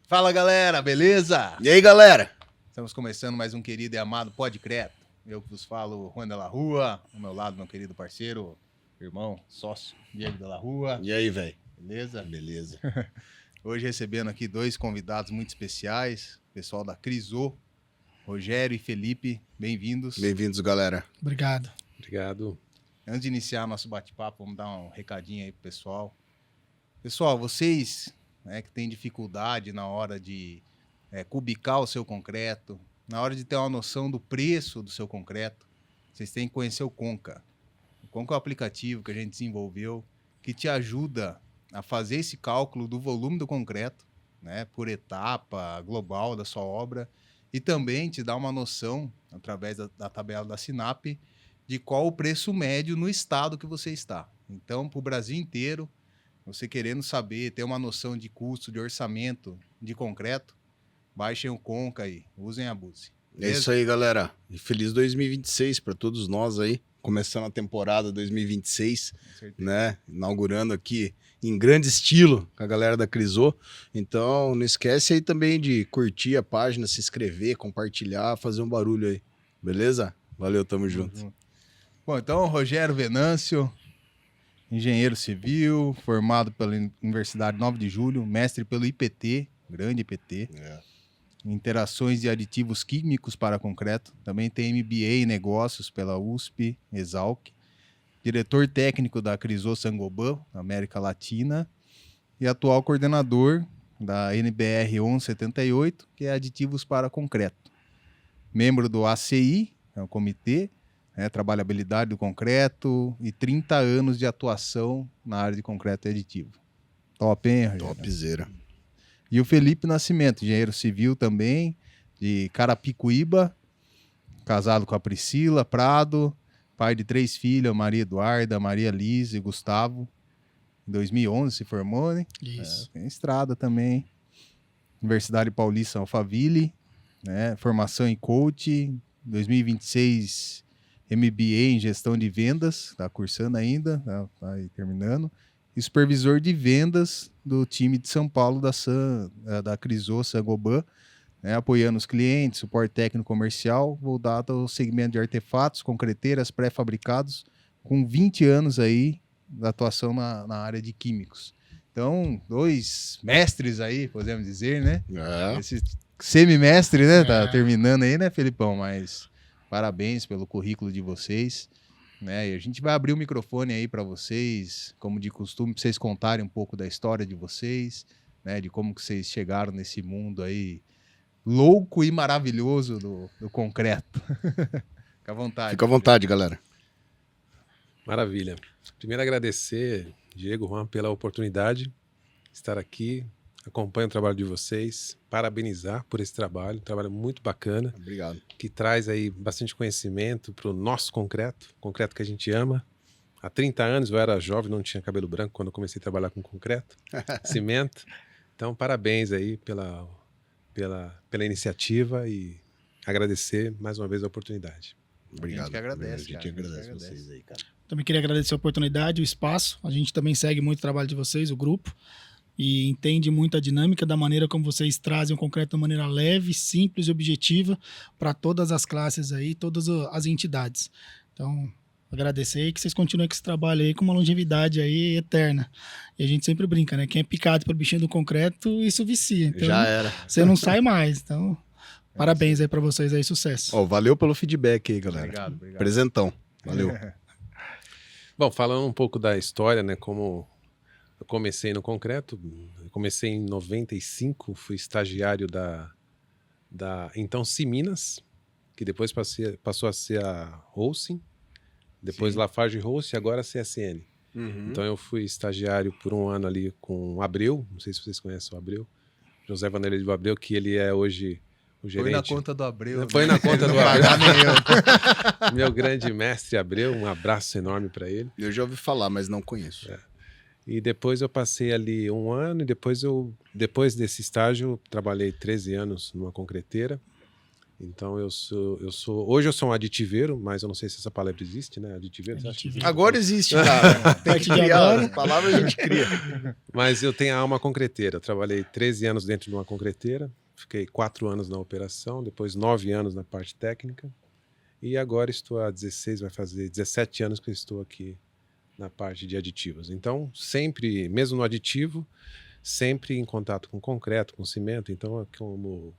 Fala galera, beleza? E aí galera? Estamos começando mais um querido e amado Podcreto. Eu que vos falo, Juan de la Rua, ao meu lado meu querido parceiro, irmão, sócio, Diego de la Rua. E aí, velho? Beleza? Beleza. Hoje recebendo aqui dois convidados muito especiais, pessoal da Crisô, Rogério e Felipe, bem-vindos. Bem-vindos, galera. Obrigado. Obrigado. Antes de iniciar nosso bate-papo, vamos dar um recadinho aí pro pessoal. Pessoal, vocês que têm dificuldade na hora de cubicar o seu concreto, na hora de ter uma noção do preço do seu concreto, vocês têm que conhecer o Conca. O Conca é um aplicativo que a gente desenvolveu que te ajuda a fazer esse cálculo do volume do concreto, né, por etapa global da sua obra, e também te dá uma noção, através da tabela da Sinap, de qual o preço médio no estado que você está. Então, para o Brasil inteiro, você querendo saber, ter uma noção de custo, de orçamento, de concreto, baixem o Conca aí, usem e abusem. É isso aí, galera. E feliz 2026 para todos nós aí. Começando a temporada 2026, né? Inaugurando aqui em grande estilo com a galera da Crisô. Então, não esquece aí também de curtir a página, se inscrever, compartilhar, fazer um barulho aí. Beleza? Valeu, tamo junto. Bom, então, Rogério Venâncio, engenheiro civil, formado pela Universidade 9 de Julho, mestre pelo IPT, grande IPT, interações de aditivos químicos para concreto, também tem MBA em negócios pela USP, Exalc, diretor técnico da Crisô Saint-Gobain, América Latina, e atual coordenador da NBR 1178, que é aditivos para concreto. Membro do ACI, é um comitê, trabalhabilidade do concreto e 30 anos de atuação na área de concreto e aditivo. Top, hein, Rogério? Topzera. E o Felipe Nascimento, engenheiro civil também, de Carapicuíba, casado com a Priscila Prado, pai de 3 filhas, Maria Eduarda, Maria Liz e Gustavo. Em 2011 se formou, né? Isso. Tem estrada também. Universidade Paulista Alphaville, né? Formação em coach, 2026 MBA em gestão de vendas, está cursando ainda, tá aí terminando. E supervisor de vendas do time de São Paulo da Crisô Saint-Gobain, né, apoiando os clientes, suporte técnico comercial, voltado ao segmento de artefatos, concreteiras, pré-fabricados, com 20 anos aí da atuação na área de químicos. Então, 2 mestres aí, podemos dizer, né? Esse semimestre, né? Tá terminando aí, né, Felipão? Mas parabéns pelo currículo de vocês. Né? E a gente vai abrir o microfone aí para vocês, como de costume, para vocês contarem um pouco da história de vocês, né? De como que vocês chegaram nesse mundo aí louco e maravilhoso do concreto. Fica à vontade. Fica à vontade, galera. Maravilha. Primeiro agradecer, Diego, Juan, pela oportunidade de estar aqui. Acompanho o trabalho de vocês, parabenizar por esse trabalho, um trabalho muito bacana. Obrigado. Que traz aí bastante conhecimento para o nosso concreto que a gente ama. Há 30 anos eu era jovem, não tinha cabelo branco quando eu comecei a trabalhar com concreto, cimento. Então, parabéns aí pela iniciativa e agradecer mais uma vez a oportunidade. Obrigado. A gente que agradece, A gente cara. agradece vocês aí, cara. Também queria agradecer a oportunidade, o espaço. A gente também segue muito o trabalho de vocês, o grupo, e entende muito a dinâmica da maneira como vocês trazem o concreto de maneira leve, simples e objetiva para todas as classes aí, todas as entidades. Então, agradecer e que vocês continuem com esse trabalho aí com uma longevidade aí eterna. E a gente sempre brinca, né? Quem é picado pelo bichinho do concreto, isso vicia. Então, Já era. você não sai mais. Então, parabéns aí para vocês aí, sucesso. Valeu pelo feedback aí, galera. Obrigado. Presentão. Valeu. Bom, falando um pouco da história, né? Como eu comecei no concreto, eu comecei em 95, fui estagiário da então Ciminas, que depois passou a ser a Holcim, depois Lafarge Holcim e agora a CSN. Então eu fui estagiário por um ano ali com o Abreu, não sei se vocês conhecem o Abreu, José Vanderlei do Abreu, que ele é hoje o gerente. Põe na conta do Abreu. Põe na conta do Não pagar Abreu. nem eu. Meu grande mestre Abreu, um abraço enorme para ele. Eu já ouvi falar, mas não conheço. E depois eu passei ali um ano e depois desse estágio, eu trabalhei 13 anos numa concreteira. Então hoje eu sou um aditiveiro, mas eu não sei se essa palavra existe, né? Aditiveiro, você acha que existe? Agora existe, cara. Tem que Partir de criar. agora. A palavra a gente cria. Mas eu tenho a alma concreteira. Eu trabalhei 13 anos dentro de uma concreteira, fiquei 4 anos na operação, depois 9 anos na parte técnica, e agora estou há 16, vai fazer 17 anos que eu estou aqui na parte de aditivos. Então, sempre, mesmo no aditivo, sempre em contato com concreto, com cimento. Então, como o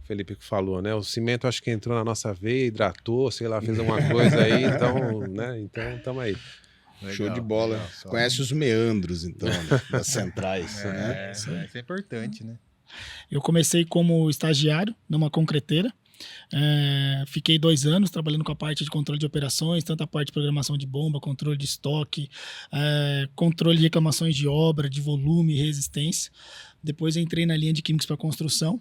Felipe falou, né? O cimento acho que entrou na nossa veia, hidratou, sei lá, fez alguma coisa aí, então, né? Então, estamos aí. Legal, Show de bola. legal, só- Conhece os meandros, então, das centrais, né? Isso é importante, né? Eu comecei como estagiário numa concreteira. Fiquei 2 anos trabalhando com a parte de controle de operações, tanto a parte de programação de bomba, controle de estoque, controle de reclamações de obra, de volume e resistência. Depois entrei na linha de químicos para construção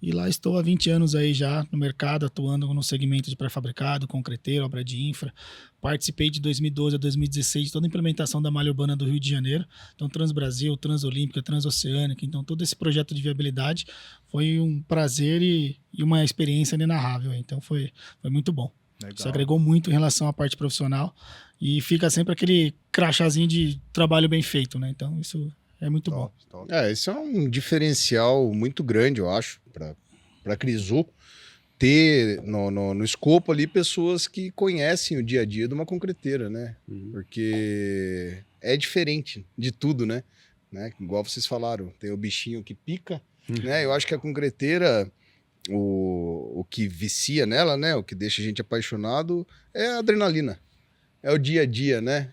e lá estou há 20 anos aí já no mercado, atuando no segmento de pré-fabricado, concreteiro, obra de infra. Participei de 2012 a 2016 de toda a implementação da malha urbana do Rio de Janeiro, então Transbrasil, Transolímpica, Transoceânica, então todo esse projeto de viabilidade foi um prazer e uma experiência inenarrável, então foi muito bom. Legal. Isso agregou muito em relação à parte profissional e fica sempre aquele crachazinho de trabalho bem feito, né? Então isso é muito bom. Top. Esse é um diferencial muito grande, eu acho, para a Crisol ter no escopo ali pessoas que conhecem o dia a dia de uma concreteira, né? Porque é diferente de tudo, né? Igual vocês falaram, tem o bichinho que pica, né? Eu acho que a concreteira, o que vicia nela, né? O que deixa a gente apaixonado é a adrenalina. É o dia a dia, né?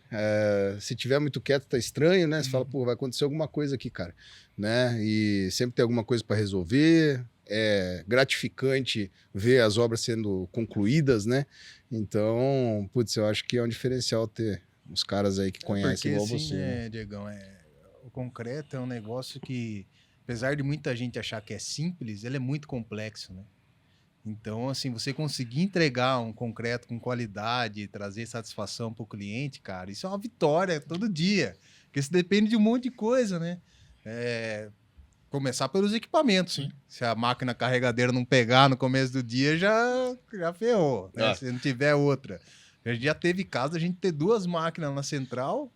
Se tiver muito quieto, tá estranho, né? Você fala, pô, vai acontecer alguma coisa aqui, cara, né? E sempre tem alguma coisa para resolver. É gratificante ver as obras sendo concluídas, né? Então, putz, eu acho que é um diferencial ter uns caras aí que conhecem Porque igual assim, você. Né? né, Diegão, o concreto é um negócio que, apesar de muita gente achar que é simples, ele é muito complexo, né? Então, assim, você conseguir entregar um concreto com qualidade, trazer satisfação para o cliente, cara, isso é uma vitória todo dia. Porque isso depende de um monte de coisa, né? Começar pelos equipamentos. Sim. Se a máquina carregadeira não pegar no começo do dia, já ferrou, né? Se não tiver outra. A gente já teve caso a gente ter 2 máquinas na central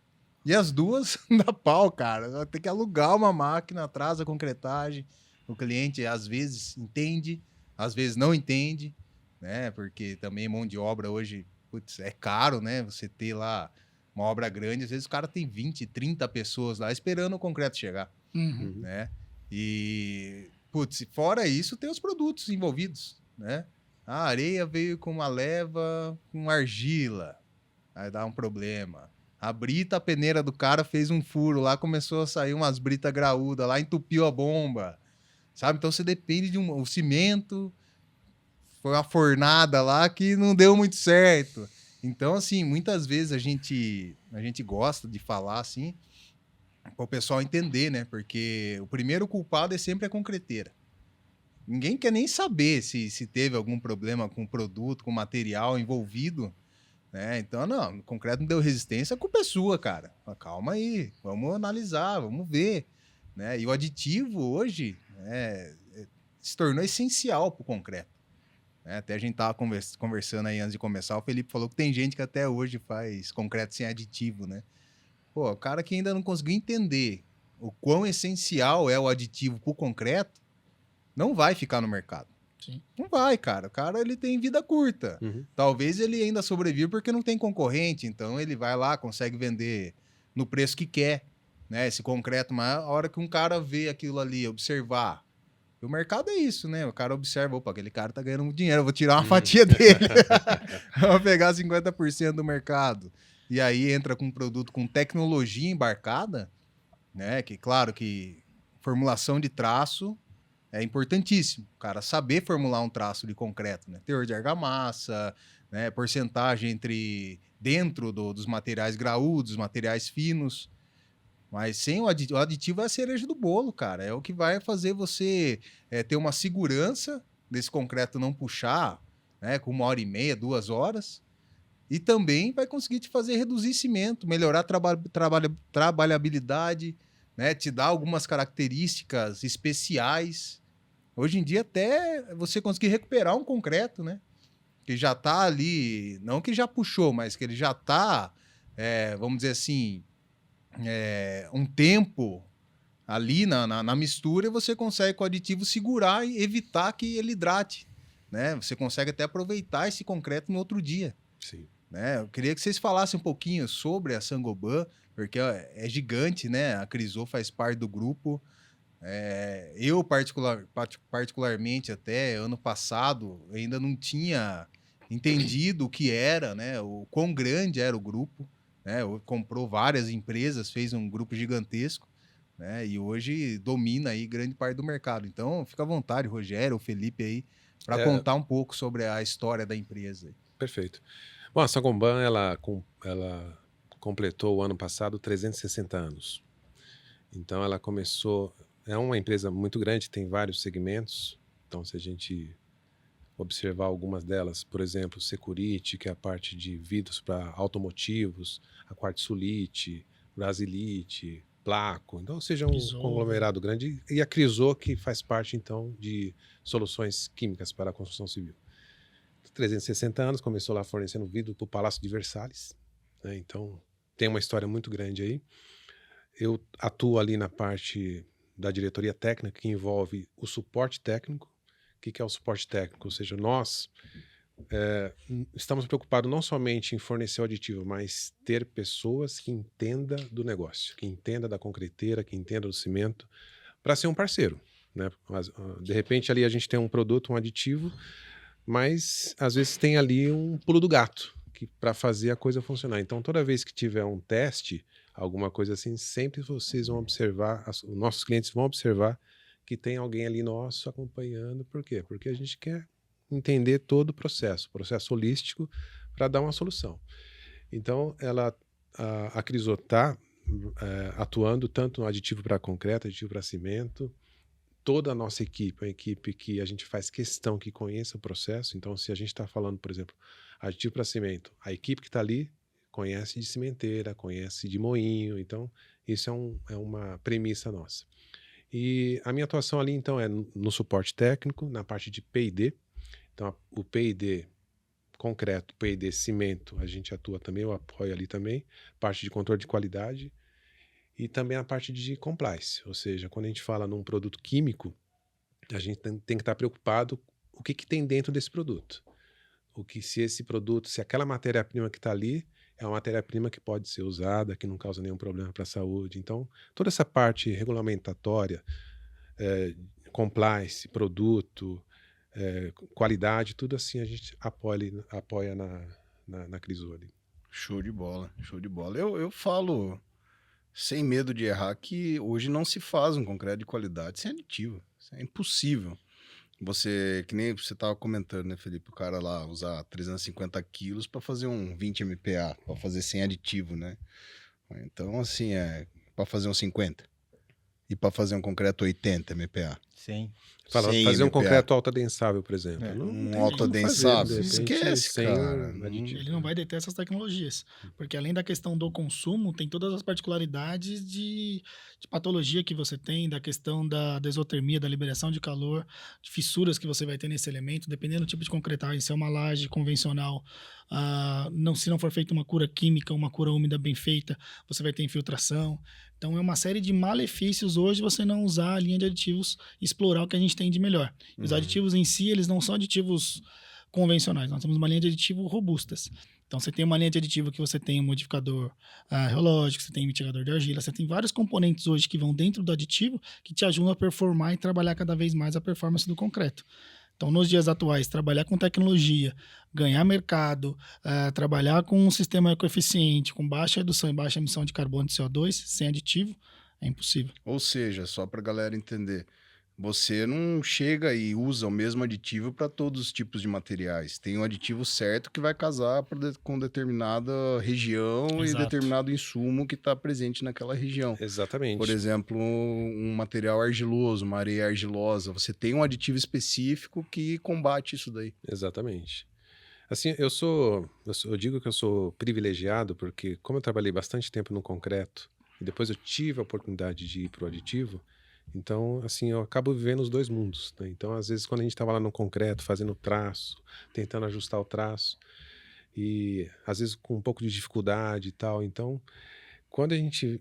e as 2 dá pau, cara. Vai ter que alugar uma máquina, atrasa a concretagem. O cliente, às vezes, entende, às vezes não entende, né? Porque também mão de obra hoje, putz, é caro, né? Você ter lá uma obra grande, às vezes o cara tem 20, 30 pessoas lá esperando o concreto chegar, Uhum. né? E, putz, fora isso, tem os produtos envolvidos, né? A areia veio com uma leva com argila, aí dá um problema. A brita, a peneira do cara fez um furo lá, começou a sair umas britas graúdas lá, entupiu a bomba, sabe? Então você depende de o cimento, foi uma fornada lá que não deu muito certo. Então, assim, muitas vezes a gente gosta de falar assim, para o pessoal entender, né? Porque o primeiro culpado é sempre a concreteira. Ninguém quer nem saber se teve algum problema com o produto, com o material envolvido, né? Então, não, o concreto não deu resistência, a culpa é sua, cara. Calma aí, vamos analisar, vamos ver, né? E o aditivo hoje se tornou essencial para o concreto. Né? Até a gente estava conversando aí antes de começar, o Felipe falou que tem gente que até hoje faz concreto sem aditivo, né? Pô, o cara que ainda não conseguiu entender o quão essencial é o aditivo para o concreto, não vai ficar no mercado. Sim. Não vai, cara. O cara, ele tem vida curta. Talvez ele ainda sobreviva porque não tem concorrente, então ele vai lá, consegue vender no preço que quer, né? Esse concreto, mas a hora que um cara vê aquilo ali, observar, o mercado é isso, né? O cara observa, opa, aquele cara tá ganhando muito dinheiro, eu vou tirar uma fatia dele. Vou pegar 50% do mercado. E aí entra com um produto com tecnologia embarcada, né? Que claro que formulação de traço é importantíssimo. O cara saber formular um traço de concreto, né? Teor de argamassa, né? Porcentagem dentro dos materiais graúdos, materiais finos. Mas sem o aditivo é a cereja do bolo, cara. É o que vai fazer você ter uma segurança desse concreto não puxar, né? Com 1h30, 2 horas. E também vai conseguir te fazer reduzir cimento, melhorar a trabalhabilidade, né? Te dar algumas características especiais, Hoje em dia até você conseguir recuperar um concreto, né? Que já tá ali, não que já puxou, mas que ele já tá, vamos dizer assim, um tempo ali na mistura, e você consegue com o aditivo segurar e evitar que ele hidrate, né? Você consegue até aproveitar esse concreto no outro dia, Sim. né? Eu queria que vocês falassem um pouquinho sobre a Saint-Gobain, porque é gigante, né? A Crisô faz parte do grupo. Eu, particularmente, até ano passado, ainda não tinha entendido o que era, né? O quão grande era o grupo, né? Comprou várias empresas, fez um grupo gigantesco, né? E hoje domina aí grande parte do mercado. Então, fica à vontade, Rogério, o Felipe aí, para É, contar um pouco sobre a história da empresa. perfeito. Bom, a Saint-Gobain, ela completou o ano passado 360 anos. Então, ela começou... É uma empresa muito grande, tem vários segmentos. Então, se a gente observar algumas delas, por exemplo, Security, que é a parte de vidros para automotivos, a Quartzolite, Brasilite, Placo, então seja um Crisô. conglomerado grande, e a Crisô, que faz parte então de soluções químicas para a construção civil. 360 anos, começou lá fornecendo vidro para o Palácio de Versalhes, né? Então tem uma história muito grande aí. Eu atuo ali na parte da diretoria técnica, que envolve o suporte técnico. O que é o suporte técnico? Ou seja, nós estamos preocupados não somente em fornecer o aditivo, mas ter pessoas que entendam do negócio, que entendam da concreteira, que entendam do cimento, para ser um parceiro, né? De repente ali a gente tem um produto, um aditivo, mas às vezes tem ali um pulo do gato para fazer a coisa funcionar. Então toda vez que tiver um teste, alguma coisa assim, sempre vocês vão observar, os nossos clientes vão observar que tem alguém ali nosso acompanhando. Por quê? Porque a gente quer entender todo o processo holístico, para dar uma solução. Então, a Crisô está atuando tanto no aditivo para concreto, aditivo para cimento. Toda a nossa equipe é uma equipe que a gente faz questão que conheça o processo. Então, se a gente está falando, por exemplo, aditivo para cimento, a equipe que está ali conhece de cimenteira, conhece de moinho. Então, isso é uma premissa nossa. E a minha atuação ali, então, é no suporte técnico, na parte de P&D. Então, o P&D concreto, P&D cimento, a gente atua também, eu apoio ali também, parte de controle de qualidade e também a parte de compliance, ou seja, quando a gente fala num produto químico, a gente tem que estar preocupado o que tem dentro desse produto. Se aquela matéria-prima que está ali é uma matéria-prima que pode ser usada, que não causa nenhum problema para a saúde. Então, toda essa parte regulamentatória, compliance, produto, qualidade, tudo assim a gente apoia na Crisô ali. Show de bola, show de bola. Eu falo, sem medo de errar, que hoje não se faz um concreto de qualidade sem aditivo. Isso é impossível. Que nem você estava comentando, né, Felipe? O cara lá usar 350 quilos para fazer um 20 MPa, para fazer sem aditivo, né? Então, assim, para fazer um 50. E para fazer um concreto 80 MPa. Sim. Fazer um concreto altadensável, por exemplo. Um altadensável, esquece, cara. Ele não vai deter essas tecnologias. Porque além da questão do consumo, tem todas as particularidades de patologia que você tem, da questão da exotermia, da liberação de calor, de fissuras que você vai ter nesse elemento, dependendo do tipo de concretagem, se é uma laje convencional, se não for feita uma cura química, uma cura úmida bem feita, você vai ter infiltração. Então é uma série de malefícios hoje você não usar a linha de aditivos e explorar o que a gente tem de melhor. E os aditivos em si, eles não são aditivos convencionais, nós temos uma linha de aditivo robustas. Então você tem uma linha de aditivo que você tem um modificador reológico, você tem um mitigador de argila, você tem vários componentes hoje que vão dentro do aditivo que te ajudam a performar e trabalhar cada vez mais a performance do concreto. Então, nos dias atuais, trabalhar com tecnologia, ganhar mercado, trabalhar com um sistema ecoeficiente, com baixa redução e baixa emissão de carbono e CO2, sem aditivo, é impossível. Ou seja, só para a galera entender, você não chega e usa o mesmo aditivo para todos os tipos de materiais. Tem um aditivo certo que vai casar com determinada região. Exato. E determinado insumo que está presente naquela região. Exatamente. Por exemplo, um material argiloso, uma areia argilosa. Você tem um aditivo específico que combate isso daí. Exatamente. Assim, eu digo que eu sou privilegiado porque, como eu trabalhei bastante tempo no concreto e depois eu tive a oportunidade de ir para o aditivo, Então, assim, eu acabo vivendo os dois mundos, né? Então, às vezes, quando a gente estava lá no concreto, fazendo traço, tentando ajustar o traço, e às vezes com um pouco de dificuldade e tal. Então, quando a gente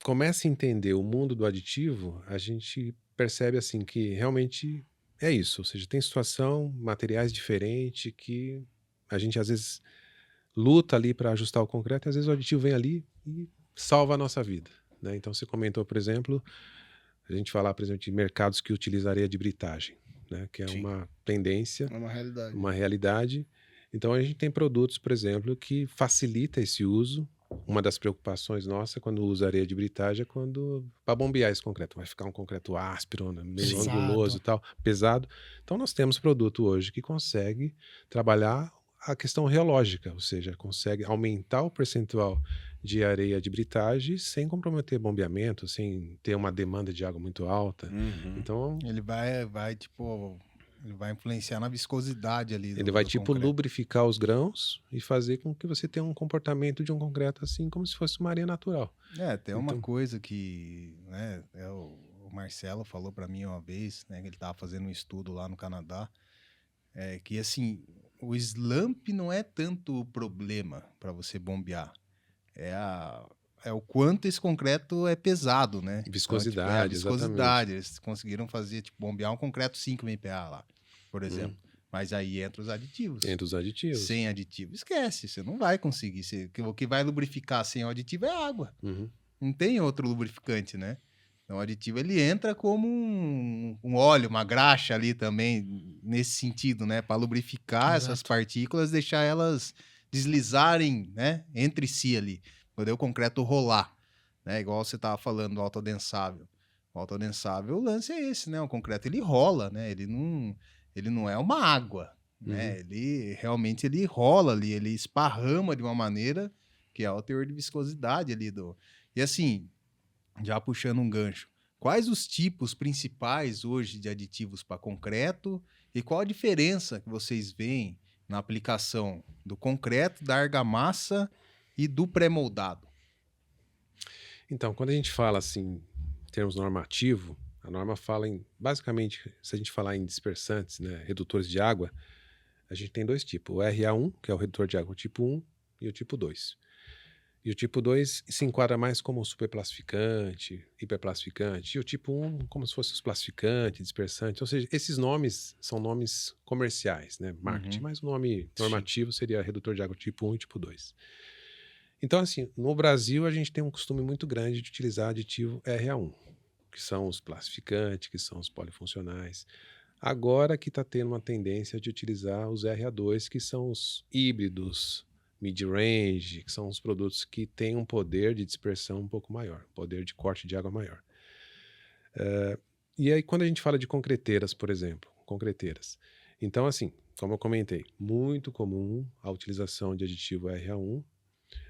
começa a entender o mundo do aditivo, a gente percebe, assim, que realmente é isso. Ou seja, tem situação, materiais diferentes que a gente, às vezes, luta ali para ajustar o concreto, e às vezes o aditivo vem ali e salva a nossa vida, né? Então, você comentou, por exemplo, a gente falar, por exemplo, de mercados que utilizam areia de britagem, né? Que é Sim. uma tendência, É uma realidade. uma realidade. Então, a gente tem produtos, por exemplo, que facilita esse uso. Uma das preocupações nossa quando usa areia de britagem é quando para bombear esse concreto. Vai ficar um concreto áspero, né, meio Pesado. anguloso e tal, pesado. Então, nós temos produto hoje que consegue trabalhar a questão reológica, ou seja, consegue aumentar o percentual de areia de britagem sem comprometer bombeamento, sem ter uma demanda de água muito alta. Uhum. Então, Ele ele vai influenciar na viscosidade ali ele vai do tipo concreto. lubrificar os grãos e fazer com que você tenha um comportamento de um concreto assim como se fosse uma areia natural. Tem uma Então- coisa que, né, o Marcelo falou para mim uma vez, né, que ele tava fazendo um estudo lá no Canadá, que assim, o slump não é tanto o problema para você bombear, é o quanto esse concreto é pesado, né? Viscosidade, A viscosidade. Eles conseguiram fazer, tipo, bombear um concreto 5 MPa lá, por exemplo. Mas aí entra os aditivos. Entre os aditivos. Sem aditivo, esquece, você não vai conseguir. O que vai lubrificar sem o aditivo é água. Uhum. Não tem outro lubrificante, né? Então o aditivo ele entra como um óleo, uma graxa ali também, nesse sentido, né? Para lubrificar Exato. essas partículas, deixar elas deslizarem, né? Entre si ali, poder o concreto rolar, né? Igual você estava falando do autoadensável. O autoadensável, o lance é esse, né? O concreto ele rola, né? Ele não é uma água, né? Ele realmente ele rola ali, ele esparrama de uma maneira que é o teor de viscosidade ali do. E assim, já puxando um gancho, quais os tipos principais hoje de aditivos para concreto e qual a diferença que vocês veem na aplicação do concreto, da argamassa e do pré-moldado? Então, quando a gente fala assim, em termos normativo, a norma fala em, basicamente, se a gente falar em dispersantes, né, redutores de água, a gente tem dois tipos, o RA1, que é o redutor de água tipo 1, e o tipo 2. E o tipo 2 se enquadra mais como superplastificante, hiperplastificante, e o tipo 1 como se fosse os plastificantes, dispersantes, ou seja, esses nomes são nomes comerciais, né, marketing, mas o nome normativo seria redutor de água tipo 1 e tipo 2. Então, assim, no Brasil a gente tem um costume muito grande de utilizar aditivo RA1, que são os plastificantes, que são os polifuncionais. Agora que está tendo uma tendência de utilizar os RA2, que são os híbridos, mid-range, que são os produtos que têm um poder de dispersão um pouco maior, poder de corte de água maior. E aí, quando a gente fala de concreteiras, por exemplo, concreteiras. Então, assim, como eu comentei, muito comum a utilização de aditivo RA1,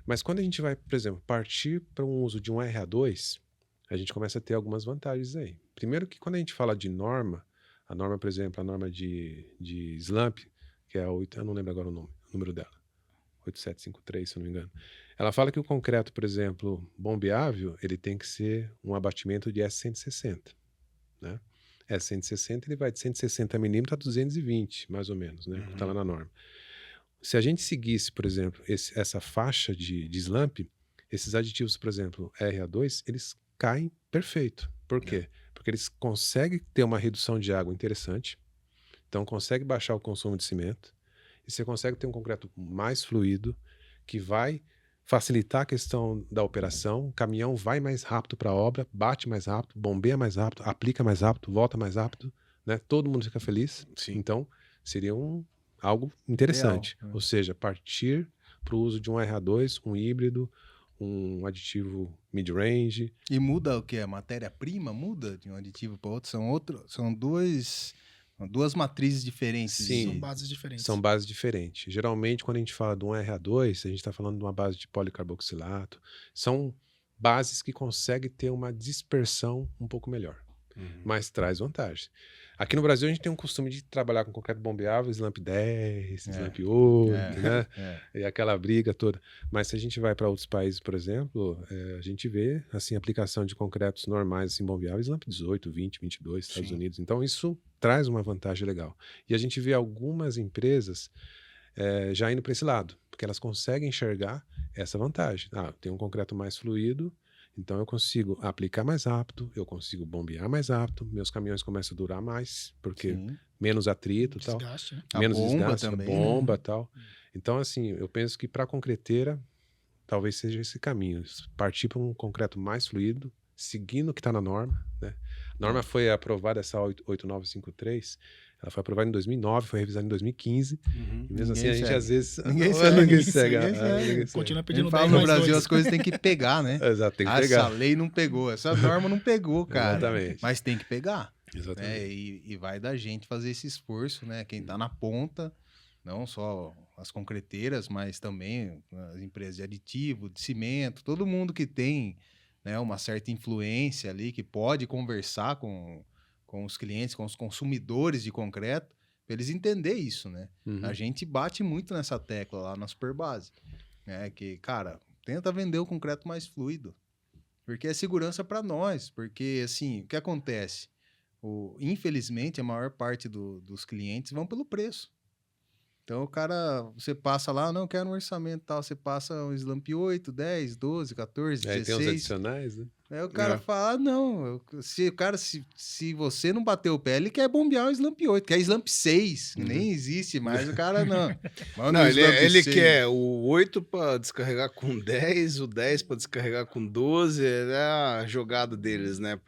mas quando a gente vai, por exemplo, partir para um uso de um RA2, a gente começa a ter algumas vantagens aí. Primeiro que quando a gente fala de norma, a norma, por exemplo, a norma de SLAMP, que é a 8, eu não lembro agora o número dela, 8753, se eu não me engano. Ela fala que o concreto, por exemplo, bombeável, ele tem que ser um abatimento de S160, né? S160 ele vai de 160 milímetros a 220, mais ou menos, né? Está lá na norma. Se a gente seguisse, por exemplo, essa faixa de SLAMP, esses aditivos, por exemplo, RA2, eles caem perfeito. Por quê? Porque eles conseguem ter uma redução de água interessante, então consegue baixar o consumo de cimento, e você consegue ter um concreto mais fluido, que vai facilitar a questão da operação, o caminhão vai mais rápido para a obra, bate mais rápido, bombeia mais rápido, aplica mais rápido, volta mais rápido, né? Todo mundo fica feliz. Sim. Então, seria algo interessante. Ideal, né? Ou seja, partir para o uso de um RA2, um híbrido, um aditivo mid-range. E muda o que? A matéria-prima muda de um aditivo para outro? São duas matrizes diferentes. Sim. São bases diferentes. São bases diferentes. Geralmente, quando a gente fala de um RA2, a gente está falando de uma base de policarboxilato. São bases que conseguem ter uma dispersão um pouco melhor. mas traz vantagem. Aqui no Brasil a gente tem um costume de trabalhar com concreto bombeável, Slump 10, Slump 8, né? E aquela briga toda. Mas se a gente vai para outros países, por exemplo, a gente vê assim, aplicação de concretos normais assim, bombeáveis, Slump 18, 20, 22, Estados Unidos. Então isso traz uma vantagem legal. E a gente vê algumas empresas já indo para esse lado, porque elas conseguem enxergar essa vantagem. Tem um concreto mais fluido, então eu consigo aplicar mais rápido, eu consigo bombear mais rápido, meus caminhões começam a durar mais, porque menos atrito e tal. Desgaste, né? A Menos bomba desgaste, também, bomba e tal. Então, assim, eu penso que para a concreteira, talvez seja esse caminho. Partir para um concreto mais fluido, seguindo o que está na norma, né? A norma foi aprovada, essa 8953, ela foi aprovada em 2009, foi revisada em 2015. E mesmo assim, a gente às vezes... Ninguém segue. Continua A pedindo gente fala 10 no mais Brasil 2. as coisas tem que pegar, né? Exato, tem que Essa pegar. lei não pegou, essa norma não pegou, cara. Exatamente. Mas tem que pegar. Exatamente. Né? E vai da gente fazer esse esforço, né? Quem tá na ponta, não só as concreteiras, mas também as empresas de aditivo, de cimento, todo mundo que tem, né, uma certa influência ali, que pode conversar com os clientes, com os consumidores de concreto, para eles entenderem isso, né? A gente bate muito nessa tecla lá na Superbase, né? Que, cara, tenta vender o concreto mais fluido, porque é segurança para nós, porque, assim, o que acontece? Infelizmente, a maior parte dos clientes vão pelo preço. Então, o cara, você passa lá, não, quero um orçamento tal, você passa um Slump 8, 10, 12, 14, 16. Aí tem os adicionais, né? Aí o cara fala, não, se você não bater o pé, ele quer bombear o Slump 8, quer Slump 6, nem existe mais, o cara não. Não, ele quer o 8 para descarregar com 10, o 10 para descarregar com 12, é a jogada deles, né,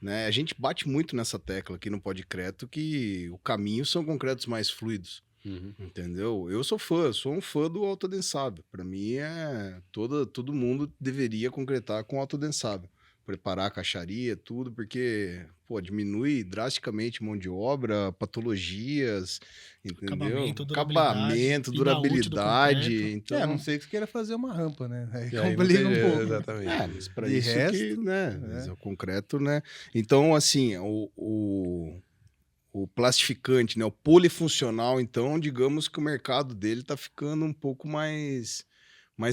né? A gente bate muito nessa tecla aqui no Podcreto que o caminho são concretos mais fluidos. Entendeu? Eu sou um fã do autoadensável. Para mim, todo mundo deveria concretar com autoadensável. Preparar a caixaria, tudo, porque diminui drasticamente mão de obra, patologias, entendeu? Acabamento, durabilidade. Então, a não ser que você queira fazer uma rampa, né? Aí aí complica um pouco. Exatamente. mas para De isso resto, que, né? Mas o concreto, né? Então, assim, o plastificante, né, o polifuncional, então, digamos que o mercado dele está ficando um pouco mais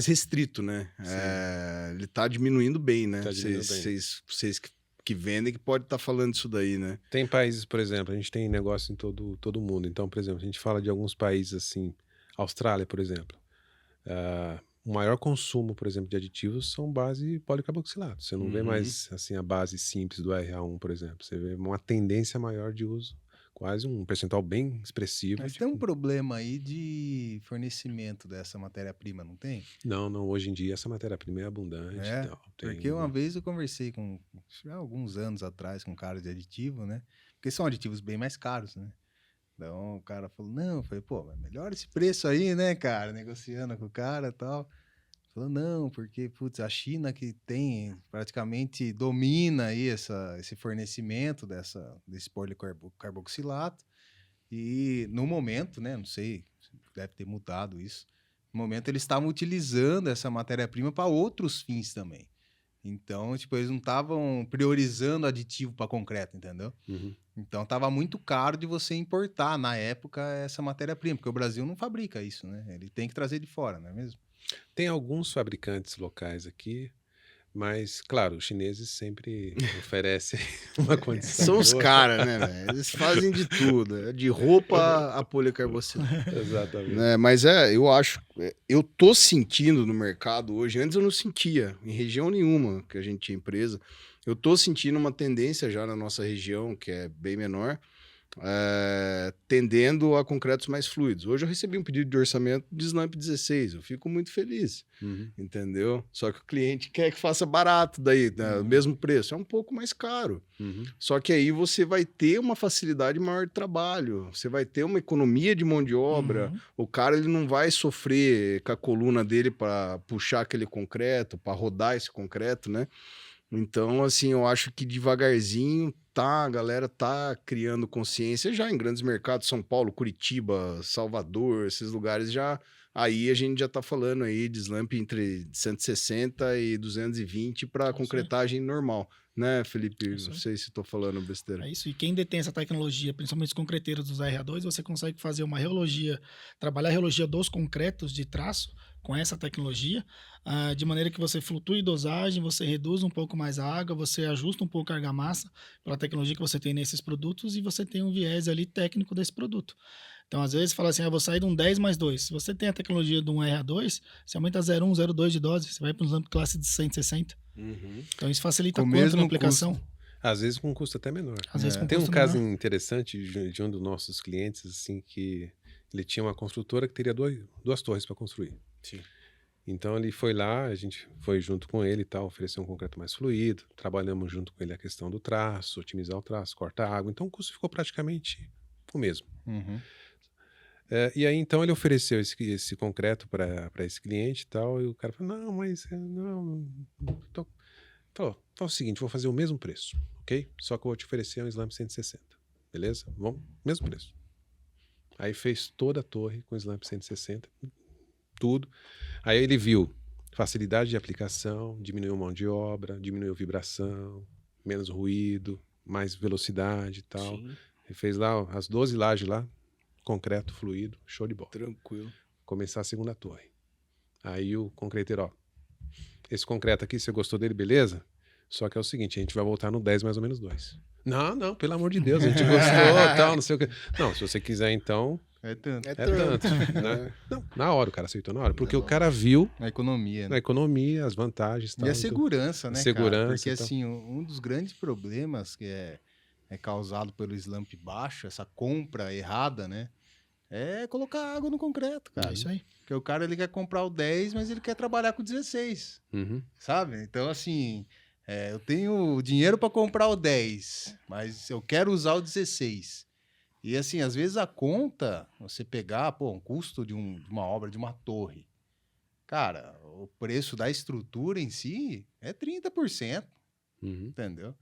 restrito, né? Ele está diminuindo bem, né? Tá diminuindo bem. Vocês que vendem que pode estar falando isso daí, né? Tem países, por exemplo, a gente tem negócio em todo mundo. Então, por exemplo, a gente fala de alguns países assim, Austrália, por exemplo. O maior consumo, por exemplo, de aditivos são base policarboxilato. Você não vê mais assim a base simples do RA1, por exemplo. Você vê uma tendência maior de uso, quase um percentual bem expressivo. Mas tem um problema aí de fornecimento dessa matéria-prima, não tem? Não, hoje em dia essa matéria-prima é abundante. E tal. Porque uma vez eu conversei há alguns anos atrás com um cara de aditivo, né? Porque são aditivos bem mais caros, né? Então o cara falou, não, eu falei, mas melhora esse preço aí, né, cara? Negociando com o cara e tal. Falou, não, porque, putz, a China que praticamente domina aí esse fornecimento desse policarboxilato. E no momento, né, não sei, deve ter mudado isso. No momento eles estavam utilizando essa matéria-prima para outros fins também. Então, tipo, eles não estavam priorizando aditivo para concreto, entendeu? Então, estava muito caro de você importar, na época, essa matéria-prima, porque o Brasil não fabrica isso, né? Ele tem que trazer de fora, não é mesmo? Tem alguns fabricantes locais aqui, mas, claro, os chineses sempre oferecem uma condição. São os caras, né, velho? Eles fazem de tudo, de roupa a policarboxilato. Exatamente. Né? Mas eu acho, eu tô sentindo no mercado hoje, antes eu não sentia, em região nenhuma que a gente tinha empresa, eu tô sentindo uma tendência já na nossa região, que é bem menor, tendendo a concretos mais fluidos. Hoje eu recebi um pedido de orçamento de Slump 16, eu fico muito feliz, entendeu? Só que o cliente quer que faça barato daí, né? O mesmo preço, é um pouco mais caro. Só que aí você vai ter uma facilidade maior de trabalho, você vai ter uma economia de mão de obra, o cara ele não vai sofrer com a coluna dele para puxar aquele concreto, para rodar esse concreto, né? Então, assim, eu acho que devagarzinho a galera tá criando consciência já em grandes mercados, São Paulo, Curitiba, Salvador, esses lugares já aí a gente já está falando aí de slump entre 160 e 220 para concretagem normal, né, Felipe? Não sei se estou falando besteira. É isso, e quem detém essa tecnologia, principalmente os concreteiros dos RA2, você consegue fazer uma reologia, trabalhar a reologia dos concretos de traço com essa tecnologia, de maneira que você flutue dosagem, você reduz um pouco mais a água, você ajusta um pouco a argamassa pela tecnologia que você tem nesses produtos e você tem um viés ali técnico desse produto. Então, às vezes, fala assim, vou sair de um 10 mais 2. Se você tem a tecnologia de um RA2, você aumenta 0,1, 0,2 de dose, você vai para um slump classe de 160. Então, isso facilita Com o quanto mesmo na aplicação? custo. Às vezes com um custo até menor. Às vezes com Tem um custo caso menor. interessante de um dos nossos clientes, assim, que ele tinha uma construtora que teria duas torres para construir. Sim. Então ele foi lá, a gente foi junto com ele e tal, ofereceu um concreto mais fluido, trabalhamos junto com ele a questão do traço, otimizar o traço, cortar a água, então o custo ficou praticamente o mesmo. Uhum. E aí então ele ofereceu esse concreto para esse cliente e tal, e o cara falou, não, mas não... Então é o seguinte, vou fazer o mesmo preço, ok? Só que eu vou te oferecer um slump 160, beleza? Vamos, mesmo preço. Aí fez toda a torre com slump 160, tudo. Aí ele viu facilidade de aplicação, diminuiu mão de obra, diminuiu vibração, menos ruído, mais velocidade e tal. Sim. Ele fez lá as 12 lajes lá, concreto, fluido, show de bola. Tranquilo. Começar a segunda torre. Aí o concreteiro, ó, esse concreto aqui, você gostou dele, beleza? Só que é o seguinte, a gente vai voltar no 10 mais ou menos 2. Não, pelo amor de Deus, a gente gostou, tal, não sei o que. Não, se você quiser então, É tanto. É é tanto, né? Não, na hora o cara aceitou na hora, porque o cara viu A economia, a né? economia, as vantagens e tal. E a então- segurança, né, segurança cara? Porque, e tal. assim, um dos grandes problemas que é causado pelo slump baixo, essa compra errada, né? É colocar água no concreto, cara. É isso aí. Porque o cara, ele quer comprar o 10, mas ele quer trabalhar com o 16, Uhum. sabe? Então, assim, eu tenho dinheiro para comprar o 10, mas eu quero usar o 16. E, assim, às vezes a conta, você pegar, um custo de uma obra, de uma torre, cara, o preço da estrutura em si é 30%, Uhum. entendeu?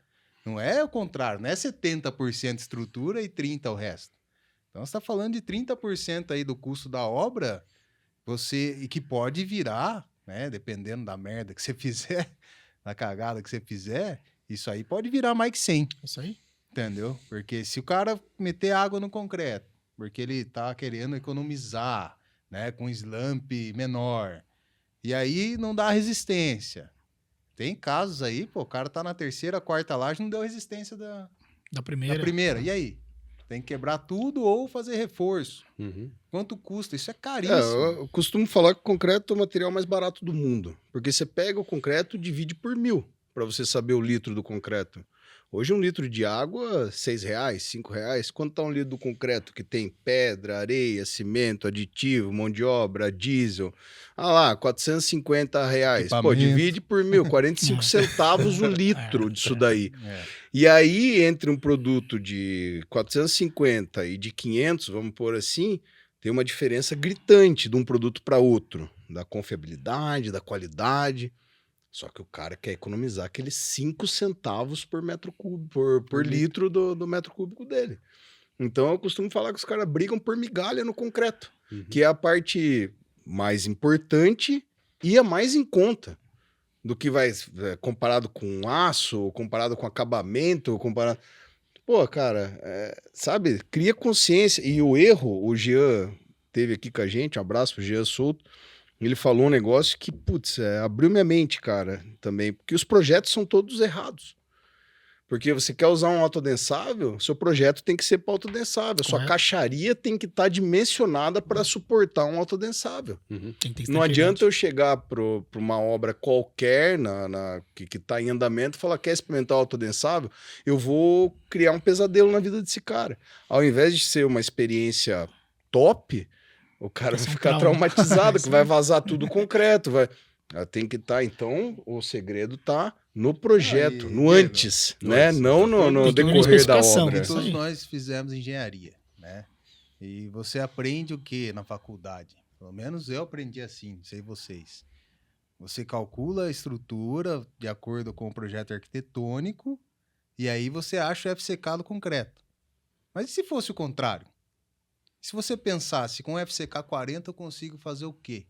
Não é o contrário, não é 70% estrutura e 30% o resto. Então, você está falando de 30% aí do custo da obra, e que pode virar, né, dependendo da merda que você fizer, da cagada que você fizer, isso aí pode virar mais que 100, É isso aí. entendeu? Porque se o cara meter água no concreto, porque ele tá querendo economizar, né, com slump menor, e aí não dá resistência. Tem casos aí, o cara tá na terceira, quarta laje, não deu resistência da Da primeira. primeira. E aí? Tem que quebrar tudo ou fazer reforço. Uhum. Quanto custa? Isso é É, caríssimo. eu costumo falar que o concreto é o material mais barato do mundo. Porque você pega o concreto e divide por 1.000 para você saber o litro do concreto. Hoje um litro de água, R$6, R$5. Quanto está um litro do concreto que tem pedra, areia, cimento, aditivo, mão de obra, diesel? Ah lá, R$450. Pô, Equipamento. divide por 1.000, 45 centavos o litro disso daí. É. E aí, entre um produto de 450 e de 500, vamos pôr assim, tem uma diferença gritante de um produto para outro, da confiabilidade, da qualidade. Só que o cara quer economizar aqueles 5 centavos por metro cúbico, por litro do metro cúbico dele. Então eu costumo falar que os caras brigam por migalha no concreto, Uhum. que é a parte mais importante e a mais em conta do que vai comparado com aço, comparado com acabamento, comparado... Pô, cara, sabe, cria consciência. E o erro, o Jean teve aqui com a gente, um abraço pro Jean Souto, ele falou um negócio que, putz, abriu minha mente, cara, também, porque os projetos são todos errados. Porque você quer usar um autodensável, seu projeto tem que ser para autodensável, sua Correto. caixaria tem que estar dimensionada para suportar um autodensável. Uhum. Tem que ter Não estanqueidade. adianta eu chegar para uma obra qualquer que está em andamento e falar, quer experimentar o autodensável? Eu vou criar um pesadelo na vida desse cara. Ao invés de ser uma experiência top, o cara vai Vai ser um ficar trauma. traumatizado, que vai vazar tudo concreto. Tem que estar, então, o segredo está no projeto, Aí, no Diego, antes, no né? antes, Não no Tem que ir na decorrer da especificação, obra. né? Isso Todos aí. nós fizemos engenharia, né? E você aprende o que na faculdade? Pelo menos eu aprendi assim, não sei vocês. Você calcula a estrutura de acordo com o projeto arquitetônico e aí você acha o FCK do concreto. Mas e se fosse o contrário? Se você pensasse, com o FCK 40 eu consigo fazer o quê?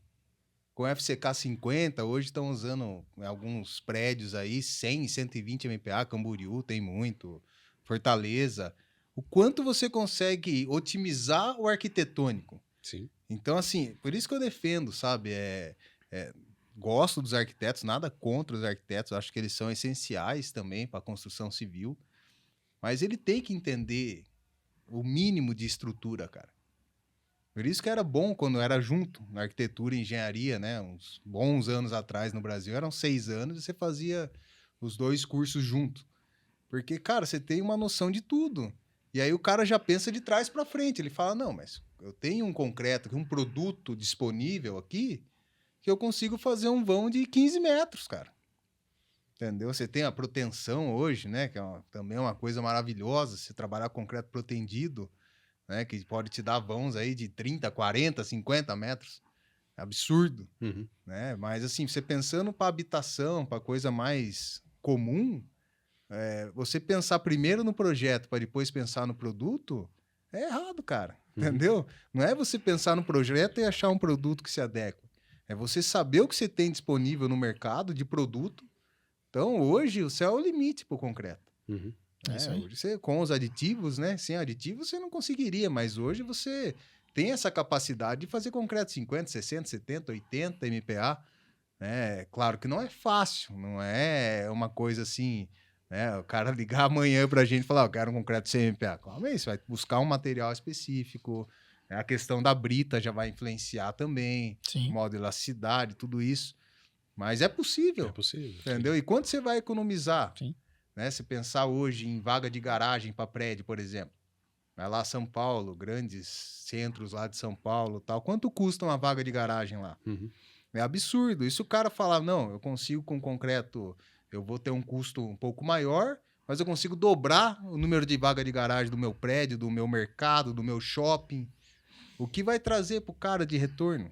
Com o FCK 50, hoje estão usando em alguns prédios aí 100, 120 MPa, Camboriú tem muito, Fortaleza. O quanto você consegue otimizar o arquitetônico? Sim. Então, assim, por isso que eu defendo, sabe? Gosto dos arquitetos, nada contra os arquitetos, acho que eles são essenciais também para a construção civil, mas ele tem que entender o mínimo de estrutura, cara. Por isso que era bom quando era junto, na arquitetura e engenharia, né? Uns bons anos atrás no Brasil, eram 6 anos e você fazia os 2 cursos junto. Porque, cara, você tem uma noção de tudo. E aí o cara já pensa de trás para frente. Ele fala, não, mas eu tenho um concreto, um produto disponível aqui, que eu consigo fazer um vão de 15 metros, cara. Entendeu? Você tem a proteção hoje, né? Que também é uma coisa maravilhosa, você trabalhar com concreto protendido, né? Que pode te dar vãos aí de 30, 40, 50 metros. É absurdo, né? Mas assim, você pensando para habitação, para coisa mais comum, você pensar primeiro no projeto para depois pensar no produto, é errado, cara. Entendeu? Não é você pensar no projeto e achar um produto que se adequa. É você saber o que você tem disponível no mercado de produto. Então, hoje, o céu é o limite para o concreto. Hoje você, com os aditivos, né? Sem aditivos você não conseguiria, mas hoje você tem essa capacidade de fazer concreto 50, 60, 70, 80 MPa. Né? Claro que não é fácil, não é uma coisa assim, né? O cara ligar amanhã para a gente e falar, eu quero um concreto 100 MPa. Calma aí, você vai buscar um material específico, né? A questão da brita já vai influenciar também, modo de elasticidade, tudo isso. Mas é possível. É possível. Entendeu? Sim. E quanto você vai economizar? Sim. Né? Se pensar hoje em vaga de garagem para prédio, por exemplo. Vai lá São Paulo, grandes centros lá de São Paulo, tal. Quanto custa uma vaga de garagem lá? É absurdo. E se o cara falar, não, eu consigo com concreto, eu vou ter um custo um pouco maior, mas eu consigo dobrar o número de vaga de garagem do meu prédio, do meu mercado, do meu shopping. O que vai trazer pro cara de retorno?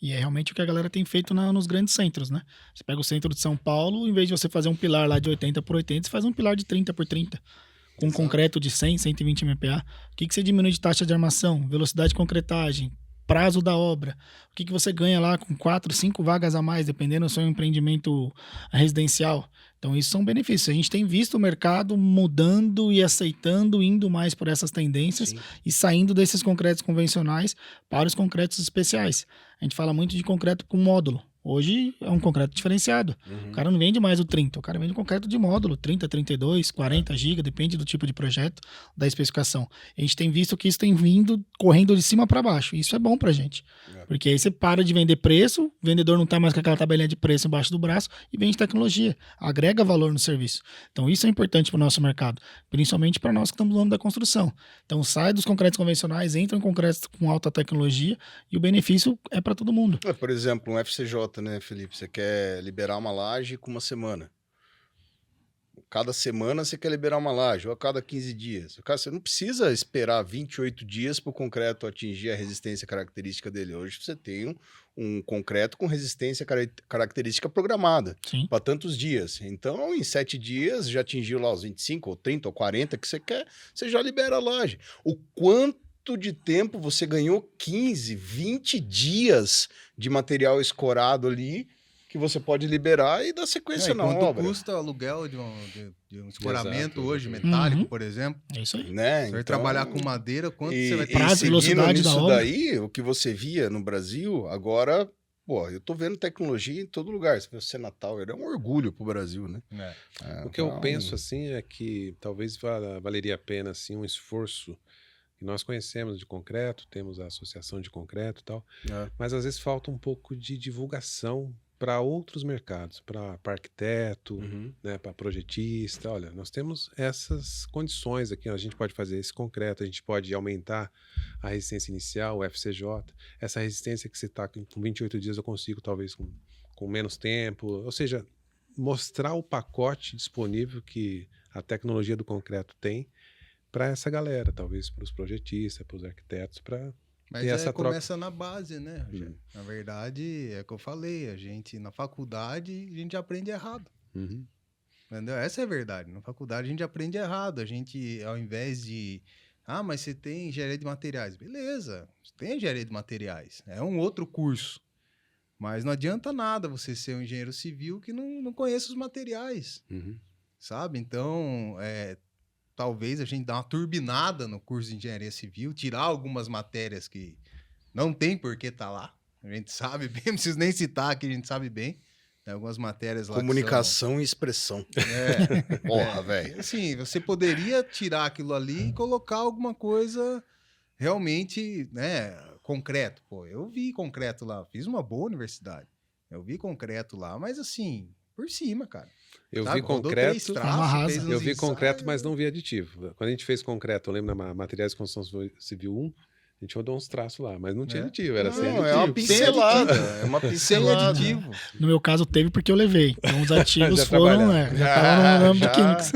E é realmente o que a galera tem feito nos grandes centros, né? Você pega o centro de São Paulo, em vez de você fazer um pilar lá de 80 por 80, você faz um pilar de 30 por 30. Com concreto de 100, 120 MPa. O que você diminui de taxa de armação, velocidade de concretagem, prazo da obra? O que você ganha lá com 4, 5 vagas a mais, dependendo do seu empreendimento residencial? Então, isso são benefícios. A gente tem visto o mercado mudando e aceitando, indo mais por essas tendências e saindo desses concretos convencionais para os concretos especiais. A gente fala muito de concreto com módulo. Hoje é um concreto diferenciado. O cara não vende mais o 30, o cara vende um concreto de módulo, 30, 32, 40 GB, depende do tipo de projeto, da especificação. A gente tem visto que isso tem vindo correndo de cima para baixo. Isso é bom pra gente. Porque aí você para de vender preço, o vendedor não tá mais com aquela tabelinha de preço embaixo do braço e vende tecnologia. Agrega valor no serviço. Então isso é importante para o nosso mercado, principalmente para nós que estamos no ramo da construção. Então sai dos concretos convencionais, entra em concretos com alta tecnologia e o benefício é para todo mundo. Por exemplo, um FCJ, né, Felipe? Você quer liberar uma laje com uma semana. Cada semana você quer liberar uma laje, ou a cada 15 dias. Cara, você não precisa esperar 28 dias para o concreto atingir a resistência característica dele. Hoje você tem um concreto com resistência característica programada para tantos dias. Então, em 7 dias, já atingiu lá os 25, ou 30, ou 40 que você quer, você já libera a laje. O quanto de tempo você ganhou? 15, 20 dias de material escorado ali, que você pode liberar e dar sequência na obra. Quanto custa o aluguel de um escoramento hoje, metálico, por exemplo? É isso aí. Né? Se você trabalhar com madeira, quanto você vai ter? Prazo, velocidade da obra. Daí, o que você via no Brasil, agora, pô, eu tô vendo tecnologia em todo lugar. Você vê o Senatal, ele é um orgulho pro Brasil, né? O que eu penso, assim, é que talvez valeria a pena, assim, um esforço que nós conhecemos de concreto, temos a associação de concreto e tal, mas às vezes falta um pouco de divulgação para outros mercados, para arquiteto, né, para projetista. Olha, nós temos essas condições aqui, a gente pode fazer esse concreto, a gente pode aumentar a resistência inicial, o FCJ, essa resistência que você está com 28 dias eu consigo talvez com menos tempo, ou seja, mostrar o pacote disponível que a tecnologia do concreto tem para essa galera, talvez para os projetistas, para os arquitetos, para Mas essa começa na base, né, Rogério? Na verdade, é o que eu falei, a gente, na faculdade, a gente aprende errado. Entendeu? Essa é a verdade. Na faculdade, a gente aprende errado. A gente, ao invés de Ah, mas você tem engenharia de materiais. Beleza, você tem engenharia de materiais. É um outro curso. Mas não adianta nada você ser um engenheiro civil que não conhece os materiais, sabe? Então, talvez a gente dá uma turbinada no curso de engenharia civil, tirar algumas matérias que não tem por que estar lá. A gente sabe bem, não preciso nem citar aqui, a gente sabe bem. Tem algumas matérias lá Comunicação e expressão. Porra, velho. Assim, você poderia tirar aquilo ali e colocar alguma coisa realmente, né, concreto. Pô, eu vi concreto lá, fiz uma boa universidade. Eu vi concreto lá, mas assim, por cima, cara. Eu Sabe? vi Rodou 3 concreto, traços, fez uns eu vi ensaios. concreto, mas não vi aditivo. Quando a gente fez concreto, eu lembro na Materiais de Construção Civil 1, a gente rodou uns traços lá, mas não tinha aditivo, era sem aditivo. É uma pincelada. É uma Sem pincelada. aditivo. No meu caso, teve porque eu levei. Então, os ativos Já foram, já estavam no ramo de químicos.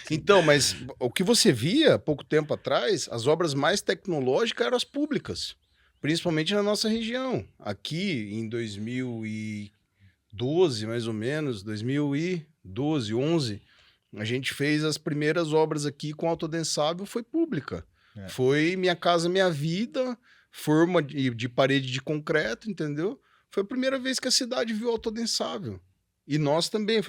Então, mas o que você via pouco tempo atrás, as obras mais tecnológicas eram as públicas, principalmente na nossa região. Aqui, em 2012, mais ou menos, 2012, 11, a gente fez as primeiras obras aqui com autodensável, foi pública. Foi Minha Casa Minha Vida, forma de parede de concreto, entendeu? Foi a primeira vez que a cidade viu autodensável. E nós também,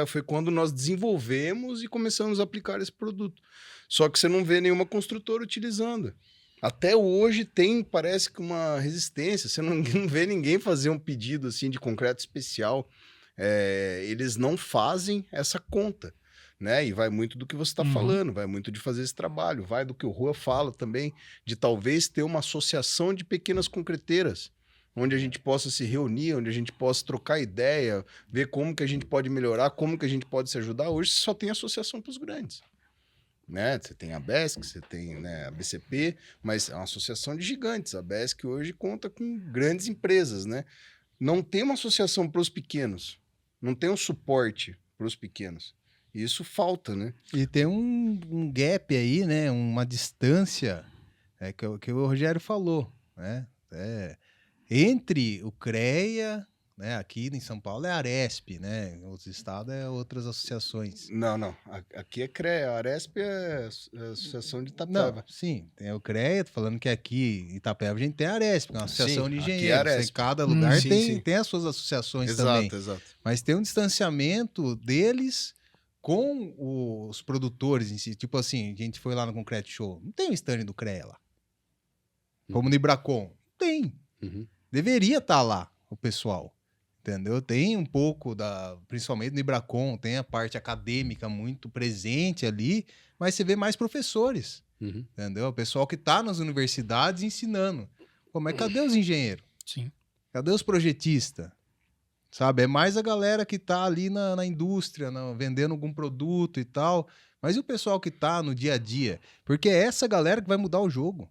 foi quando nós desenvolvemos e começamos a aplicar esse produto. Só que você não vê nenhuma construtora utilizando. Até hoje tem, parece que uma resistência, você não vê ninguém fazer um pedido assim de concreto especial. Eles não fazem essa conta, né? E vai muito do que você está falando, vai muito de fazer esse trabalho, vai do que o Rua fala também, de talvez ter uma associação de pequenas concreteiras, onde a gente possa se reunir, onde a gente possa trocar ideia, ver como que a gente pode melhorar, como que a gente pode se ajudar. Hoje só tem associação para os grandes. Né? Você tem a BESC, você tem, né, a BCP, mas é uma associação de gigantes. A BESC hoje conta com grandes empresas, né? Não tem uma associação para os pequenos, não tem um suporte para os pequenos. Isso falta, né? E tem um gap aí, né? Uma distância que o Rogério falou, né? Entre o CREA, né? Aqui em São Paulo é a Aresp, né? Em outros estados é outras associações. Não. Aqui é CREA, a Aresp é a Associação de Itapeva. Não, sim, tem o CREA, tô falando que aqui em Itapeva a gente tem a Aresp, que é uma associação Sim, de aqui é a engenheiros. Aresp. Em cada lugar Sim. tem as suas associações também. Exato. Mas tem um distanciamento deles com os produtores em si. Tipo assim, a gente foi lá no Concreto Show, não tem um stand do CREA lá. Como no Ibracon. Tem. Deveria estar lá o pessoal. Entendeu? Tem um pouco principalmente no Ibracon, tem a parte acadêmica muito presente ali, mas você vê mais professores. Entendeu? O pessoal que está nas universidades ensinando. Pô, mas cadê os engenheiros? Sim. Cadê os projetistas? Sabe? É mais a galera que tá ali na indústria, vendendo algum produto e tal. Mas e o pessoal que tá no dia a dia? Porque é essa galera que vai mudar o jogo.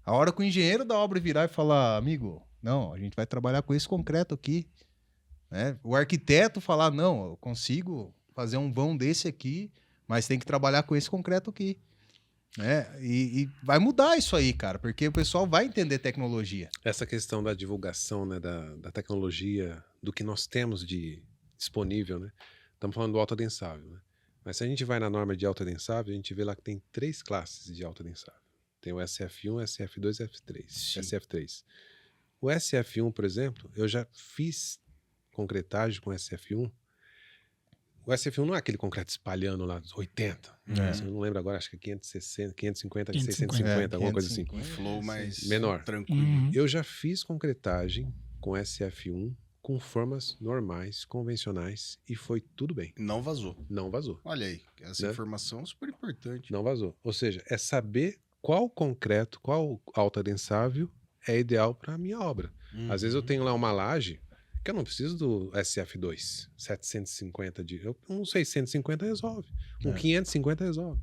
A hora que o engenheiro da obra virar e falar, amigo, não, a gente vai trabalhar com esse concreto aqui. Né? O arquiteto falar, não, eu consigo fazer um vão desse aqui, mas tem que trabalhar com esse concreto aqui. Né? E vai mudar isso aí, cara, porque o pessoal vai entender tecnologia. Essa questão da divulgação, né, da tecnologia, do que nós temos de disponível, né? Estamos falando do autoadensável, né? Mas se a gente vai na norma de autoadensável, a gente vê lá que tem 3 classes de autoadensável. Tem o SF1, SF2 e SF3. O SF1, por exemplo, eu já fiz concretagem com SF1. O SF1 não é aquele concreto espalhando lá dos 80. Eu não lembro agora, acho que é 560, 550, 650, alguma coisa assim. Um flow mais Menor. Tranquilo. Eu já fiz concretagem com SF1 com formas normais, convencionais, e foi tudo bem. Não vazou. Não vazou. Olha aí, essa informação é super importante. Não vazou. Ou seja, é saber qual concreto, qual autoadensável é ideal para a minha obra. Às vezes eu tenho lá uma laje que eu não preciso do SF2, 750 um 650 resolve, um 550 resolve,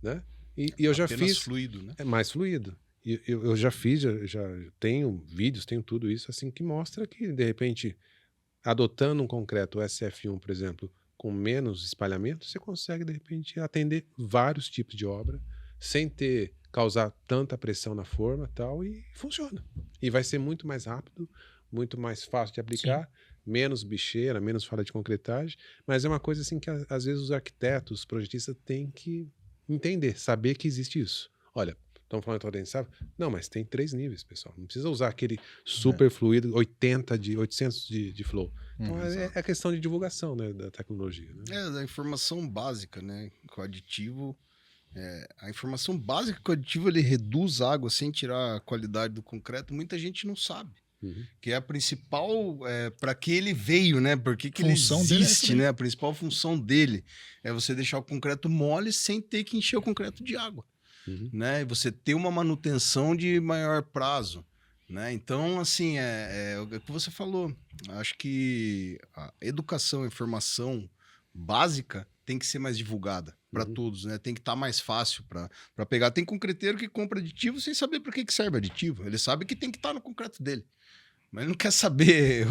né? E eu já fiz fluido, né? É mais fluido. E eu já fiz, já tenho vídeos, tenho tudo isso assim que mostra que de repente adotando um concreto SF1, por exemplo, com menos espalhamento, você consegue de repente atender vários tipos de obra sem causar tanta pressão na forma, tal, e funciona. E vai ser muito mais rápido, muito mais fácil de aplicar, menos bicheira, menos falha de concretagem, mas é uma coisa assim que às vezes os arquitetos, os projetistas têm que entender, saber que existe isso. Olha, estão falando condensado. Não, mas tem 3 níveis, pessoal. Não precisa usar aquele super fluido 800 de flow. Então é questão de divulgação, né, da tecnologia. Né? Da informação básica, né? Com o aditivo. A informação básica que o aditivo ele reduz água sem tirar a qualidade do concreto, muita gente não sabe. Que é a principal, para que ele veio, né? Por que ele existe, né? A principal função dele é você deixar o concreto mole sem ter que encher o concreto de água, né? E você ter uma manutenção de maior prazo, né? Então, assim, é o que você falou. Acho que a educação, a informação básica tem que ser mais divulgada para todos, né? Tem que estar mais fácil para pegar. Tem concreteiro que compra aditivo sem saber para que serve aditivo. Ele sabe que tem que estar no concreto dele. Mas ele não quer saber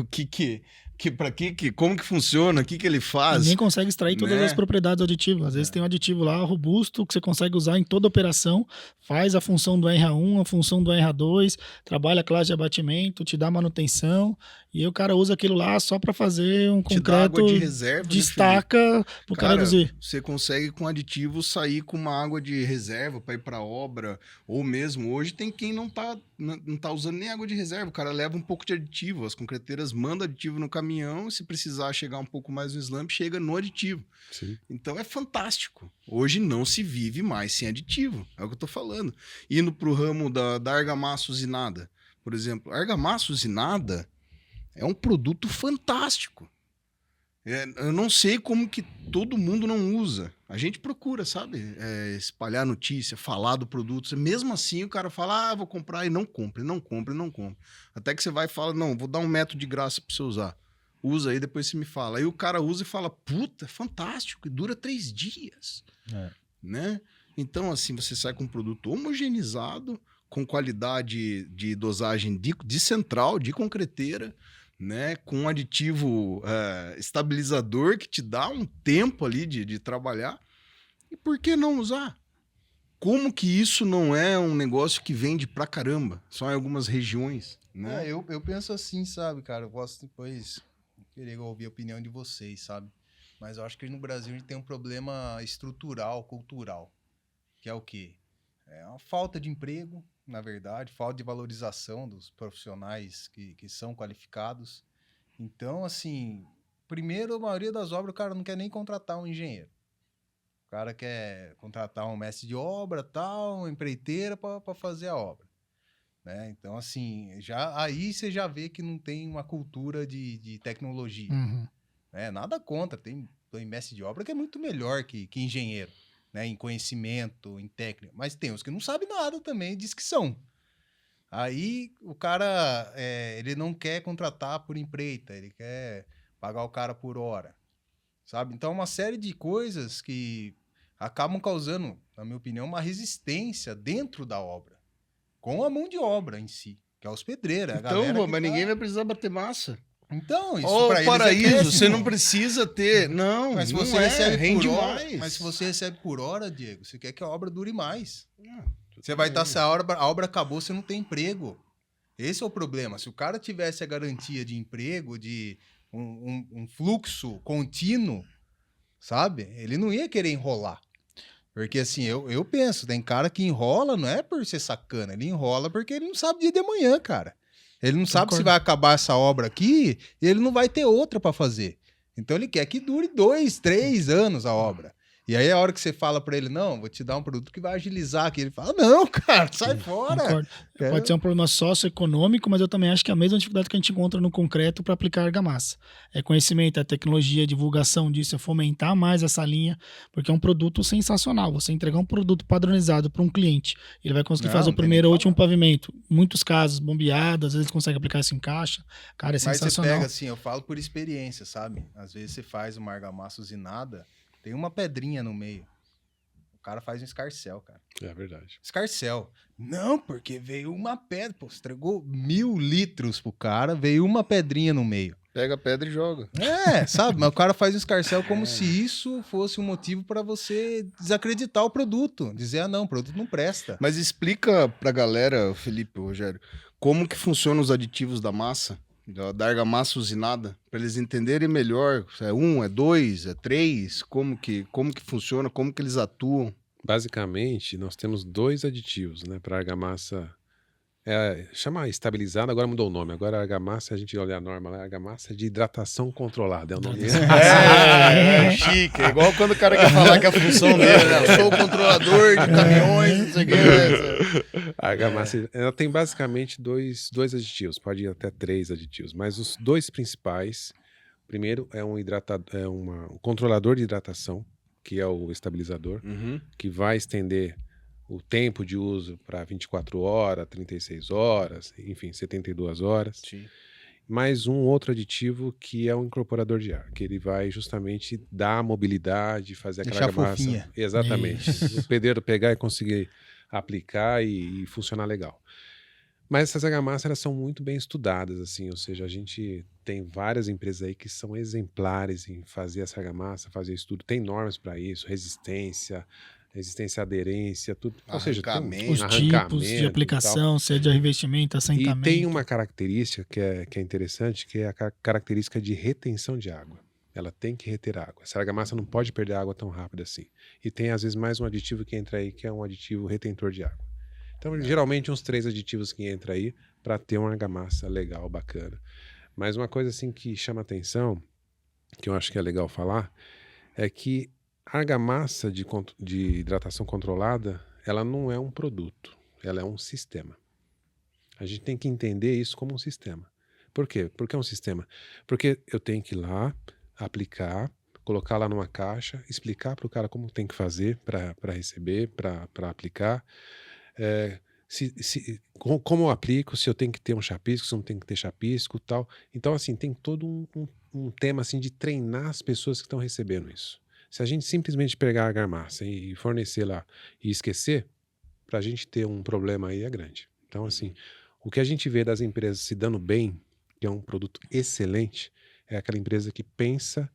como que funciona, o que ele faz. Ninguém consegue extrair todas as propriedades do aditivo. Às vezes tem um aditivo lá robusto que você consegue usar em toda operação, faz a função do RA1, a função do RA2, trabalha a classe de abatimento, te dá manutenção, e aí o cara usa aquilo lá só para fazer um concreto água de reserva, destaca né, pro cara reduzir. Você consegue com aditivo sair com uma água de reserva para ir para obra, ou mesmo hoje tem quem não tá usando nem água de reserva, o cara leva um pouco de aditivo, as concreteiras mandam aditivo no caminhão, se precisar chegar um pouco mais no slump, chega no aditivo. Sim. Então é fantástico. Hoje não se vive mais sem aditivo, é o que eu tô falando. Indo pro ramo da argamassa usinada, por exemplo, a argamassa usinada é um produto fantástico. Eu não sei como que todo mundo não usa. A gente procura, sabe? Espalhar notícia, falar do produto. Mesmo assim, o cara fala, vou comprar, e não compra, não compra, não compra. Até que você vai e fala, não, vou dar um método de graça para você usar. Usa aí, depois você me fala. Aí o cara usa e fala, puta, é fantástico, e dura 3 dias. Né? Então, assim, você sai com um produto homogeneizado, com qualidade de dosagem de central, de concreteira, né, com um aditivo estabilizador que te dá um tempo ali de trabalhar. E por que não usar? Como que isso não é um negócio que vende pra caramba? Só em algumas regiões, né? Eu penso assim, sabe, cara? Eu posso depois querer ouvir a opinião de vocês, sabe? Mas eu acho que no Brasil a gente tem um problema estrutural, cultural, que é o quê? É uma falta de emprego, na verdade, falta de valorização dos profissionais que são qualificados. Então, assim, primeiro, a maioria das obras, o cara não quer nem contratar um engenheiro. O cara quer contratar um mestre de obra, tal, uma empreiteira para fazer a obra. Né? Então, assim, aí você já vê que não tem uma cultura de tecnologia. Né? Nada contra, tem mestre de obra que é muito melhor que engenheiro. Né, em conhecimento, em técnica, mas tem uns que não sabem nada também, diz que são. Aí o cara, ele não quer contratar por empreita, ele quer pagar o cara por hora, sabe? Então, uma série de coisas que acabam causando, na minha opinião, uma resistência dentro da obra, com a mão de obra em si, que é os pedreiros. Então, mas ninguém vai precisar bater massa. Então, isso pra eles paraíso, você não precisa ter. Não, mas se não você recebe rende por hora, mais. mas se você recebe por hora, Diego, você quer que a obra dure mais. Você vai estar, se a obra acabou, você não tem emprego. Esse é o problema. Se o cara tivesse a garantia de emprego, de um fluxo contínuo, sabe? Ele não ia querer enrolar. Porque assim, eu penso, tem cara que enrola não é por ser sacana, ele enrola porque ele não sabe dia de amanhã, cara. Ele não sabe se vai acabar essa obra aqui e ele não vai ter outra para fazer. Então ele quer que dure 2, 3 anos a obra. E aí a hora que você fala para ele, não, vou te dar um produto que vai agilizar aqui, ele fala, não, cara, sai fora. Concordo. Pode ser um problema socioeconômico, mas eu também acho que é a mesma dificuldade que a gente encontra no concreto para aplicar argamassa. É conhecimento, é tecnologia, é divulgação disso, é fomentar mais essa linha, porque é um produto sensacional. Você entregar um produto padronizado para um cliente, ele vai conseguir fazer o primeiro ou último pavimento. Muitos casos, bombeado, às vezes consegue aplicar isso em caixa. Cara, é sensacional. Mas você pega assim, eu falo por experiência, sabe? Às vezes você faz uma argamassa usinada, tem uma pedrinha no meio. O cara faz um escarcel, cara. É verdade. Escarcel. Não, porque veio uma pedra. Pô, você entregou 1000 litros pro cara, veio uma pedrinha no meio. Pega a pedra e joga. Sabe? Mas o cara faz um escarcel como se isso fosse um motivo para você desacreditar o produto. Dizer, não, o produto não presta. Mas explica pra galera, Felipe, Rogério, como que funcionam os aditivos da massa, da argamassa usinada, para eles entenderem melhor. É 1, é 2, é 3, como que funciona, como que eles atuam. Basicamente, nós temos 2 aditivos, né, para argamassa. Chama estabilizada, agora mudou o nome. Agora a argamassa, a gente olha a norma lá, argamassa de hidratação controlada. É o nome. Chique. É igual quando o cara quer falar que a função dele, né? Eu sou o controlador de caminhões, não sei o que. A argamassa, ela tem basicamente dois aditivos, pode ir até 3 aditivos, mas os 2 principais, primeiro é um controlador de hidratação, que é o estabilizador, que vai estender o tempo de uso para 24 horas, 36 horas, enfim, 72 horas. Sim. Mais um outro aditivo que é um incorporador de ar, que ele vai justamente dar mobilidade, fazer aquela Deixar argamassa. fofinha. Exatamente. O pedreiro pegar e conseguir aplicar e funcionar legal. Mas essas argamassas, elas são muito bem estudadas, assim, ou seja, a gente tem várias empresas aí que são exemplares em fazer essa argamassa, fazer estudo, tem normas para isso, resistência à aderência, tudo. Ou seja, tem Arrancamento. Os tipos de e tal. aplicação, se é de revestimento, E assentamento. tem uma característica que é interessante, que é a característica de retenção de água. Ela tem que reter água. Essa argamassa não pode perder água tão rápido assim. E tem, às vezes, mais um aditivo que entra aí, que é um aditivo retentor de água. Então, geralmente, uns 3 aditivos que entra aí para ter uma argamassa legal, bacana. Mas uma coisa assim que chama atenção, que eu acho que é legal falar, é que a argamassa de hidratação controlada, ela não é um produto, ela é um sistema. A gente tem que entender isso como um sistema. Por quê? Por que um sistema? Porque eu tenho que ir lá, aplicar, colocar lá numa caixa, explicar para o cara como tem que fazer para receber, para aplicar, como eu aplico, se eu tenho que ter um chapisco, se não tenho que ter chapisco e tal. Então, assim, tem todo um tema assim, de treinar as pessoas que estão recebendo isso. Se a gente simplesmente pegar a argamassa e fornecer lá e esquecer, para a gente ter um problema aí é grande. Então, assim, o que a gente vê das empresas se dando bem, que é um produto excelente, é aquela empresa que pensa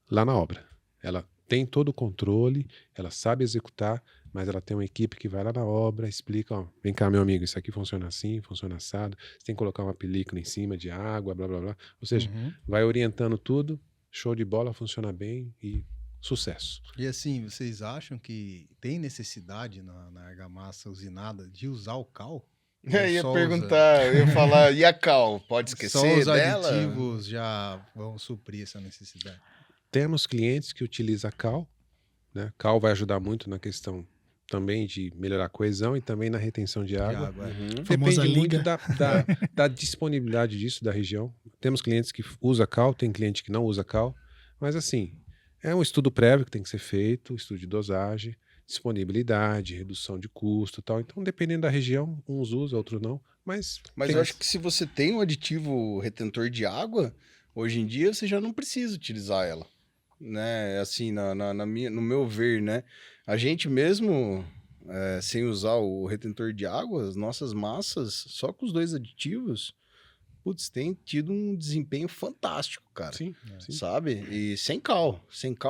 lá na obra. Ela tem todo o controle, ela sabe executar, mas ela tem uma equipe que vai lá na obra, explica, ó, vem cá, meu amigo, isso aqui funciona assim, funciona assado, você tem que colocar uma película em cima de água, blá, blá, blá. Ou seja, vai orientando tudo, show de bola, funciona bem e sucesso. E assim, vocês acham que tem necessidade na argamassa usinada de usar o cal? Eu ia Só perguntar, eu ia falar, e a cal? Pode Só esquecer os dela? aditivos já vão suprir essa necessidade. Temos clientes que utilizam cal, né? Cal vai ajudar muito na questão também de melhorar a coesão e também na retenção de água. Famosa Depende muito liga. da disponibilidade disso, da região. Temos clientes que usam cal, tem cliente que não usa cal, mas assim, é um estudo prévio que tem que ser feito, estudo de dosagem, disponibilidade, redução de custo e tal. Então, dependendo da região, uns usam, outros não, mas tem eu acho que se você tem um aditivo retentor de água, hoje em dia você já não precisa utilizar ela, né? Assim, no meu ver, né? A gente mesmo, sem usar o retentor de água, as nossas massas, só com os 2 aditivos, putz, tem tido um desempenho fantástico, cara. Sim. Sabe? E sem cal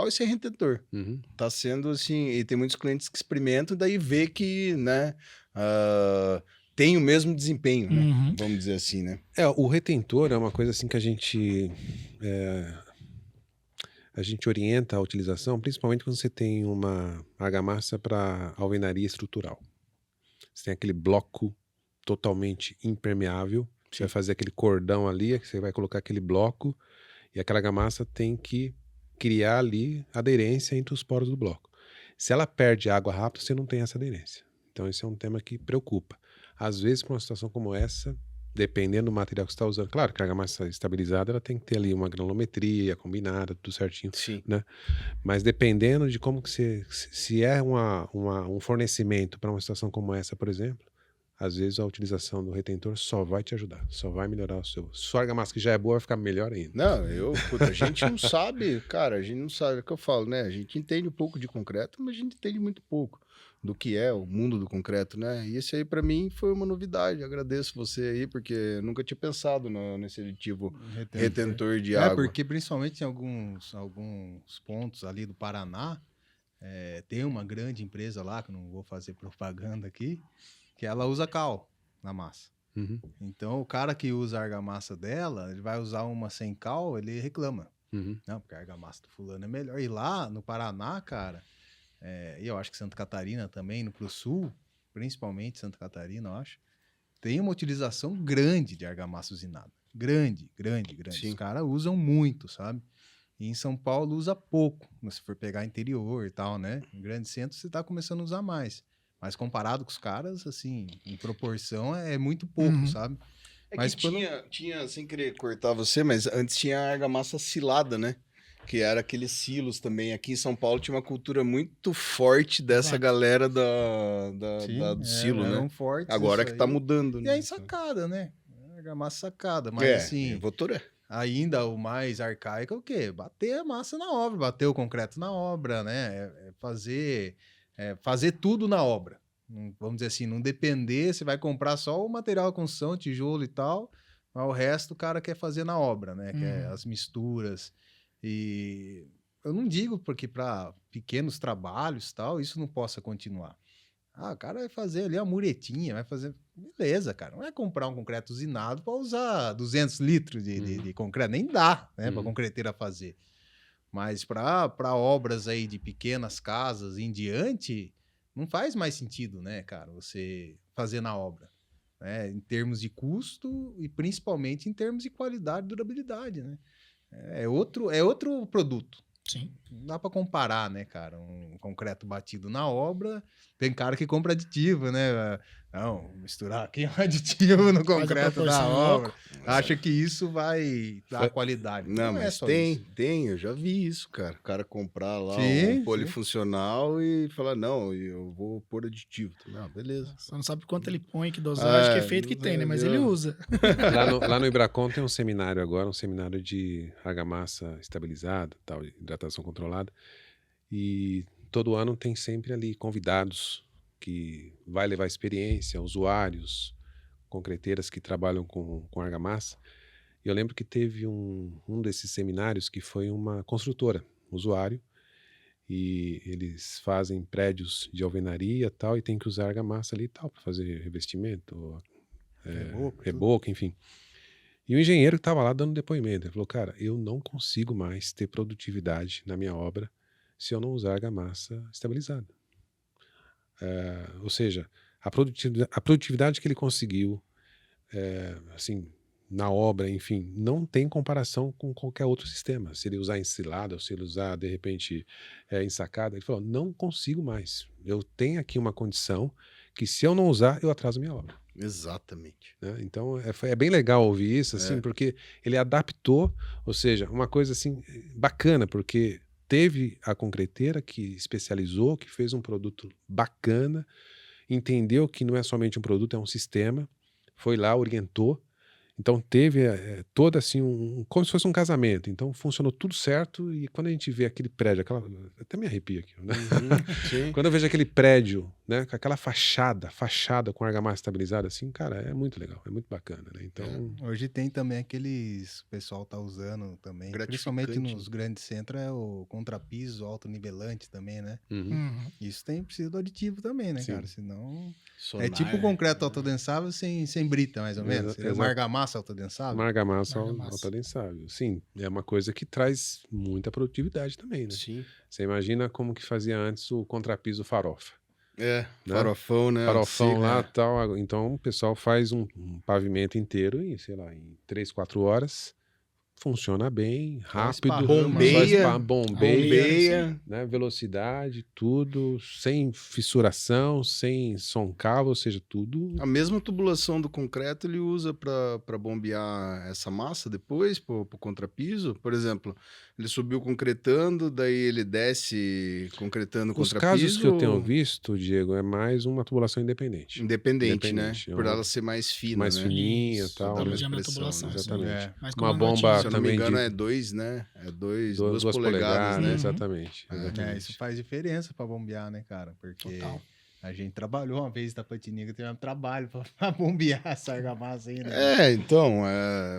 e sem retentor. Uhum. Tá sendo assim, e tem muitos clientes que experimentam e daí vê que, né, tem o mesmo desempenho, né? Uhum. Vamos dizer assim, né? O retentor é uma coisa assim que a gente orienta a utilização, principalmente quando você tem uma argamassa para alvenaria estrutural. Você tem aquele bloco totalmente impermeável, você vai fazer aquele cordão ali, que você vai colocar aquele bloco, e aquela argamassa tem que criar ali aderência entre os poros do bloco. Se ela perde água rápido, você não tem essa aderência. Então esse é um tema que preocupa. Às vezes, para uma situação como essa, dependendo do material que você está usando, claro que a argamassa estabilizada ela tem que ter ali uma granulometria combinada, tudo certinho, Sim. né? Mas dependendo de como que se é um fornecimento para uma situação como essa, por exemplo, às vezes a utilização do retentor só vai te ajudar, só vai melhorar o seu. Sua argamassa que já é boa vai ficar melhor ainda. Não, a gente não sabe, cara, a gente não sabe, é o que eu falo, né? A gente entende um pouco de concreto, mas a gente entende muito pouco do que é o mundo do concreto, né? E esse aí para mim foi uma novidade. Agradeço você aí, porque eu nunca tinha pensado nesse aditivo retentor de água. Porque principalmente em alguns pontos ali do Paraná, tem uma grande empresa lá, que eu não vou fazer propaganda aqui, que ela usa cal na massa. Uhum. Então, o cara que usa a argamassa dela, ele vai usar uma sem cal, ele reclama. Uhum. Não, porque a argamassa do fulano é melhor. E lá, no Paraná, cara, e eu acho que Santa Catarina também, no pro sul, principalmente Santa Catarina, eu acho, tem uma utilização grande de argamassa usinada. Grande. Sim. Os caras usam muito, sabe? E em São Paulo usa pouco, se for pegar interior e tal, né? Em grandes centros você tá começando a usar mais. Mas comparado com os caras, assim, em proporção é muito pouco, sabe? Mas que tinha, sem querer cortar você, mas antes tinha a argamassa silada, né? Que era aqueles silos também. Aqui em São Paulo tinha uma cultura muito forte dessa Exato. galera Sim, do silo, né? eram fortes Agora isso que tá aí. mudando, E né? aí sacada, né? Argamassa sacada. Mas assim, Votoré. ainda o mais arcaico é o quê? Bater a massa na obra, bater o concreto na obra, né? Fazer tudo na obra. Vamos dizer assim, não depender, você vai comprar só o material de construção, tijolo e tal, mas o resto o cara quer fazer na obra, né? Quer as misturas. E eu não digo porque para pequenos trabalhos tal, isso não possa continuar. O cara vai fazer ali a muretinha, vai fazer. Beleza, cara. Não é comprar um concreto usinado para usar 200 litros de concreto. Nem dá, né, para concreteira fazer. Mas para obras aí de pequenas casas em diante, não faz mais sentido, né, cara, você fazer na obra. Né, em termos de custo e principalmente em termos de qualidade e durabilidade, né? É outro produto. Sim. Não dá para comparar, né, cara? Um concreto batido na obra. Tem cara que compra aditivo, né? Não, misturar aqui um aditivo no Faz a concreto da proporção obra. logo. Acha que isso vai dar qualidade. Não, é mas só tem, isso. eu já vi isso, cara. O cara comprar lá Sim, um polifuncional e falar, não, eu vou pôr aditivo. Não, beleza. Só não sabe quanto ele põe, que dosagem, que efeito que tem, né? Mas ele usa. Lá no Ibracon tem um seminário agora, um seminário de argamassa estabilizada, tal, hidratação controlada. E todo ano tem sempre ali convidados que vai levar experiência, usuários, concreteiras que trabalham com argamassa. E eu lembro que teve um desses seminários que foi uma construtora, usuário, e eles fazem prédios de alvenaria e tal, e tem que usar argamassa ali e tal, para fazer revestimento, reboco, enfim. E o engenheiro que estava lá dando depoimento, ele falou, cara, eu não consigo mais ter produtividade na minha obra se eu não usar argamassa estabilizada. Ou seja, a produtividade que ele conseguiu, assim, na obra, enfim, não tem comparação com qualquer outro sistema. Se ele usar ensilada, ou se ele usar, de repente, ensacada, ele falou, não consigo mais. Eu tenho aqui uma condição que se eu não usar, eu atraso minha obra. Exatamente. Né? Então, é bem legal ouvir isso, assim, porque ele adaptou, ou seja, uma coisa assim bacana, porque teve a concreteira que especializou, que fez um produto bacana, entendeu que não é somente um produto, é um sistema, foi lá, orientou. Então teve todo assim, como se fosse um casamento. Então funcionou tudo certo e quando a gente vê aquele prédio, até me arrepio aqui, né? Sim. Quando eu vejo aquele prédio, né, com aquela fachada com argamassa estabilizada, assim, cara, é muito legal, é muito bacana, né? Então, Hoje tem também aqueles, o pessoal tá usando também, principalmente nos grandes centros, é o contrapiso autonivelante também, né? Isso precisa do aditivo também, né, Sim. cara? Senão... Sonar, é tipo concreto autodensável sem brita, mais ou menos. Seria uma argamassa autodensável. Uma argamassa autodensável. Sim, é uma coisa que traz muita produtividade também, né? Sim. Você imagina como que fazia antes o contrapiso farofa. Né? Farofão, né? Farofão lá e tal. Então o pessoal faz um pavimento inteiro em, sei lá, em 3, 4 horas. Funciona bem, rápido, bombeia, né? Velocidade, tudo, sem fissuração, sem soncava, ou seja, tudo. A mesma tubulação do concreto ele usa para bombear essa massa depois, para o contrapiso. Por exemplo, ele subiu concretando, daí ele desce concretando contrapiso. Os casos que eu tenho visto, Diego, é mais uma tubulação independente. Independente, né? Por ela ser mais fina, mais né? fininha e tal. Pelo diâmetro da tubulação. Exatamente. Uma bomba se eu não me também engano, é 2, né? É 2 polegadas, né? Exatamente. Isso faz diferença para bombear, né, cara? Porque a gente trabalhou uma vez na Tapetininga, teve um trabalho para bombear essa argamassa aí, né? Então,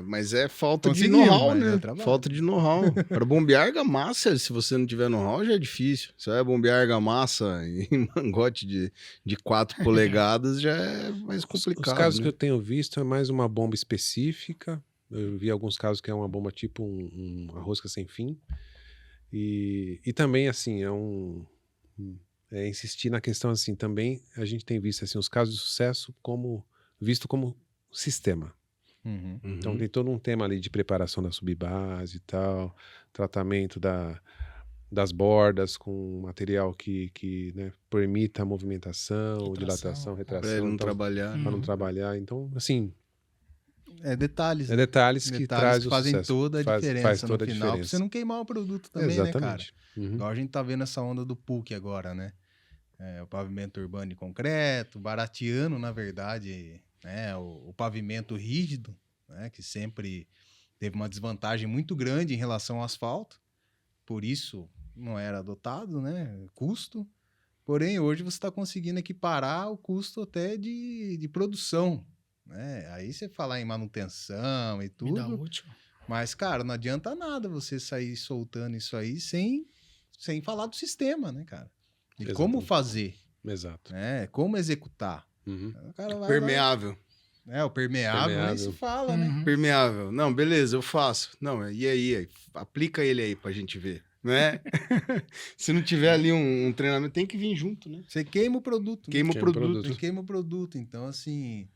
mas é falta de know-how, né? Falta de know-how. Para bombear argamassa, se você não tiver know-how, já é difícil. Você vai bombear argamassa em mangote de 4 polegadas, já é mais complicado. Os casos né? que eu tenho visto é mais uma bomba específica. Eu vi alguns casos que é uma bomba tipo uma rosca sem fim. E também, assim, insistir na questão assim, também a gente tem visto assim, os casos de sucesso visto como sistema. Uhum. Então tem todo um tema ali de preparação da subbase e tal, tratamento das bordas com material que né, permita a movimentação, dilatação, Pra retração, ele não então, trabalhar. para não trabalhar. Então, assim, Detalhes. é detalhes que traz que o fazem sucesso. toda a diferença faz toda no a final. Pra diferença. você não queimar o produto também, né, cara? Exatamente. Uhum. Igual a gente tá vendo essa onda do PUC agora, né? O pavimento urbano de concreto, barateando, na verdade, né, o pavimento rígido, né, que sempre teve uma desvantagem muito grande em relação ao asfalto, por isso não era adotado, né, custo. Porém, hoje você está conseguindo equiparar o custo até de produção, né? Aí você falar em manutenção e Vida tudo, útil. mas, cara, não adianta nada você sair soltando isso aí sem falar do sistema, né, cara? De como Exatamente. fazer, Exato. né? Como executar. Uhum. O cara vai lá, Permeável. o permeável, nem se Permeável. fala, né? Uhum. Permeável. Não, beleza, eu faço. Não, e aí? Aplica ele aí pra gente ver, né? Se não tiver ali um treinamento, tem que vir junto, né? Você queima o produto. né? Queima o Queima o produto. produto. Você queima o produto. Então, assim,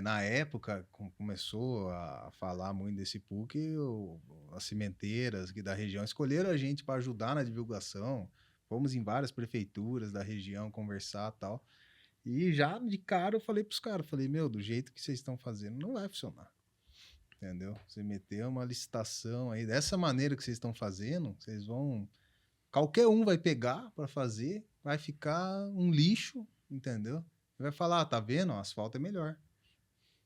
na época, começou a falar muito desse PUC, as cimenteiras aqui da região escolheram a gente para ajudar na divulgação. Fomos em várias prefeituras da região conversar e tal. E já de cara eu falei pros caras, falei, meu, do jeito que vocês estão fazendo, não vai funcionar. Entendeu? Você meter uma licitação aí, dessa maneira que vocês estão fazendo, vocês vão... Qualquer um vai pegar para fazer, vai ficar um lixo, entendeu? Vai falar, tá vendo? O asfalto é melhor.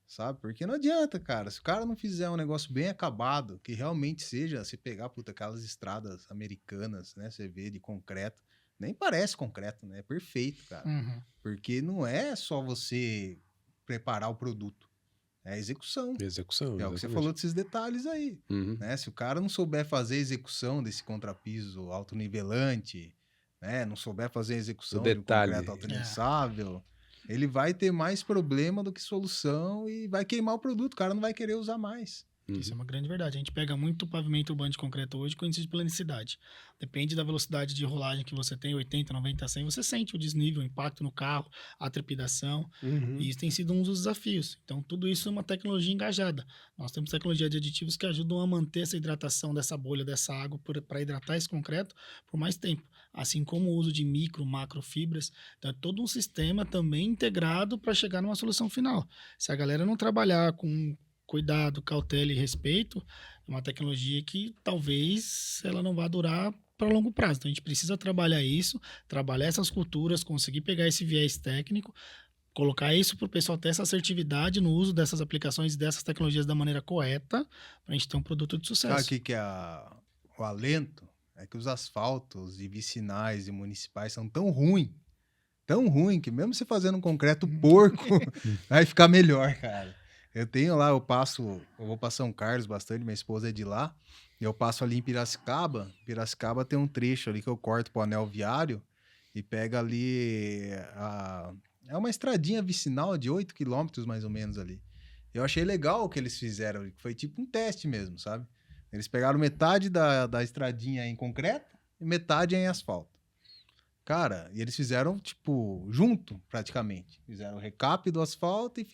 Sabe? Porque não adianta, cara. Se o cara não fizer um negócio bem acabado, que realmente seja, se pegar, puta, aquelas estradas americanas, né? Você vê de concreto, nem parece concreto, né? É perfeito, cara. Uhum. Porque não é só você preparar o produto, é a execução. Execução. É o que você exatamente. falou desses detalhes aí, Uhum. né? Se o cara não souber fazer a execução desse contrapiso autonivelante, né? Não souber fazer a execução de um detalhe. concreto autonissável, ele vai ter mais problema do que solução e vai queimar o produto. O cara não vai querer usar mais. Isso é uma grande verdade. A gente pega muito pavimento urbano de concreto hoje com índice de planicidade. Depende da velocidade de rolagem que você tem, 80, 90, 100, você sente o desnível, o impacto no carro, a trepidação. E isso tem sido um dos desafios. Então, tudo isso é uma tecnologia engajada. Nós temos tecnologia de aditivos que ajudam a manter essa hidratação dessa bolha, dessa água, para hidratar esse concreto por mais tempo. Assim como o uso de micro, macrofibras. Então, é todo um sistema também integrado para chegar numa solução final. Se a galera não trabalhar com cuidado, cautela e respeito, é uma tecnologia que talvez ela não vá durar para longo prazo. Então a gente precisa trabalhar isso, trabalhar essas culturas, conseguir pegar esse viés técnico, colocar isso para o pessoal ter essa assertividade no uso dessas aplicações e dessas tecnologias da maneira correta, para a gente ter um produto de sucesso. Sabe o que é o alento? É que os asfaltos e vicinais e municipais são tão ruins, que mesmo você fazendo um concreto porco, vai ficar melhor, cara. Eu tenho lá, eu vou para São Carlos bastante, minha esposa é de lá, e eu passo ali em Piracicaba. Piracicaba tem um trecho ali que eu corto pro anel viário e pega ali, é uma estradinha vicinal de 8 quilômetros mais ou menos ali. Eu achei legal o que eles fizeram, que foi tipo um teste mesmo, sabe? Eles pegaram metade da estradinha em concreto e metade em asfalto. Cara, e eles fizeram, tipo, junto, praticamente. Fizeram o recap do asfalto e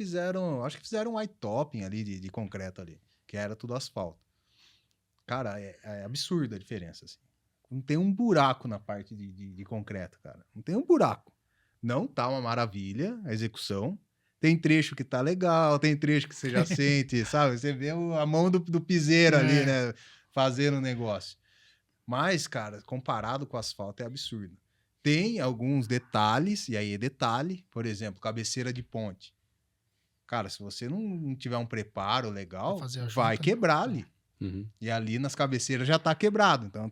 acho que fizeram um white topping ali de concreto ali, que era tudo asfalto. Cara, é absurda a diferença, assim. Não tem um buraco na parte de concreto, cara. Não tem um buraco. Não tá uma maravilha a execução. Tem trecho que tá legal, tem trecho que você já sente, sabe? Você vê a mão do piseiro ali, né? Fazendo o negócio. Mas, cara, comparado com o asfalto é absurdo. Tem alguns detalhes, e aí é detalhe, por exemplo, cabeceira de ponte. Cara, se você não tiver um preparo legal, vai quebrar ali. Uhum. E ali nas cabeceiras já tá quebrado. Então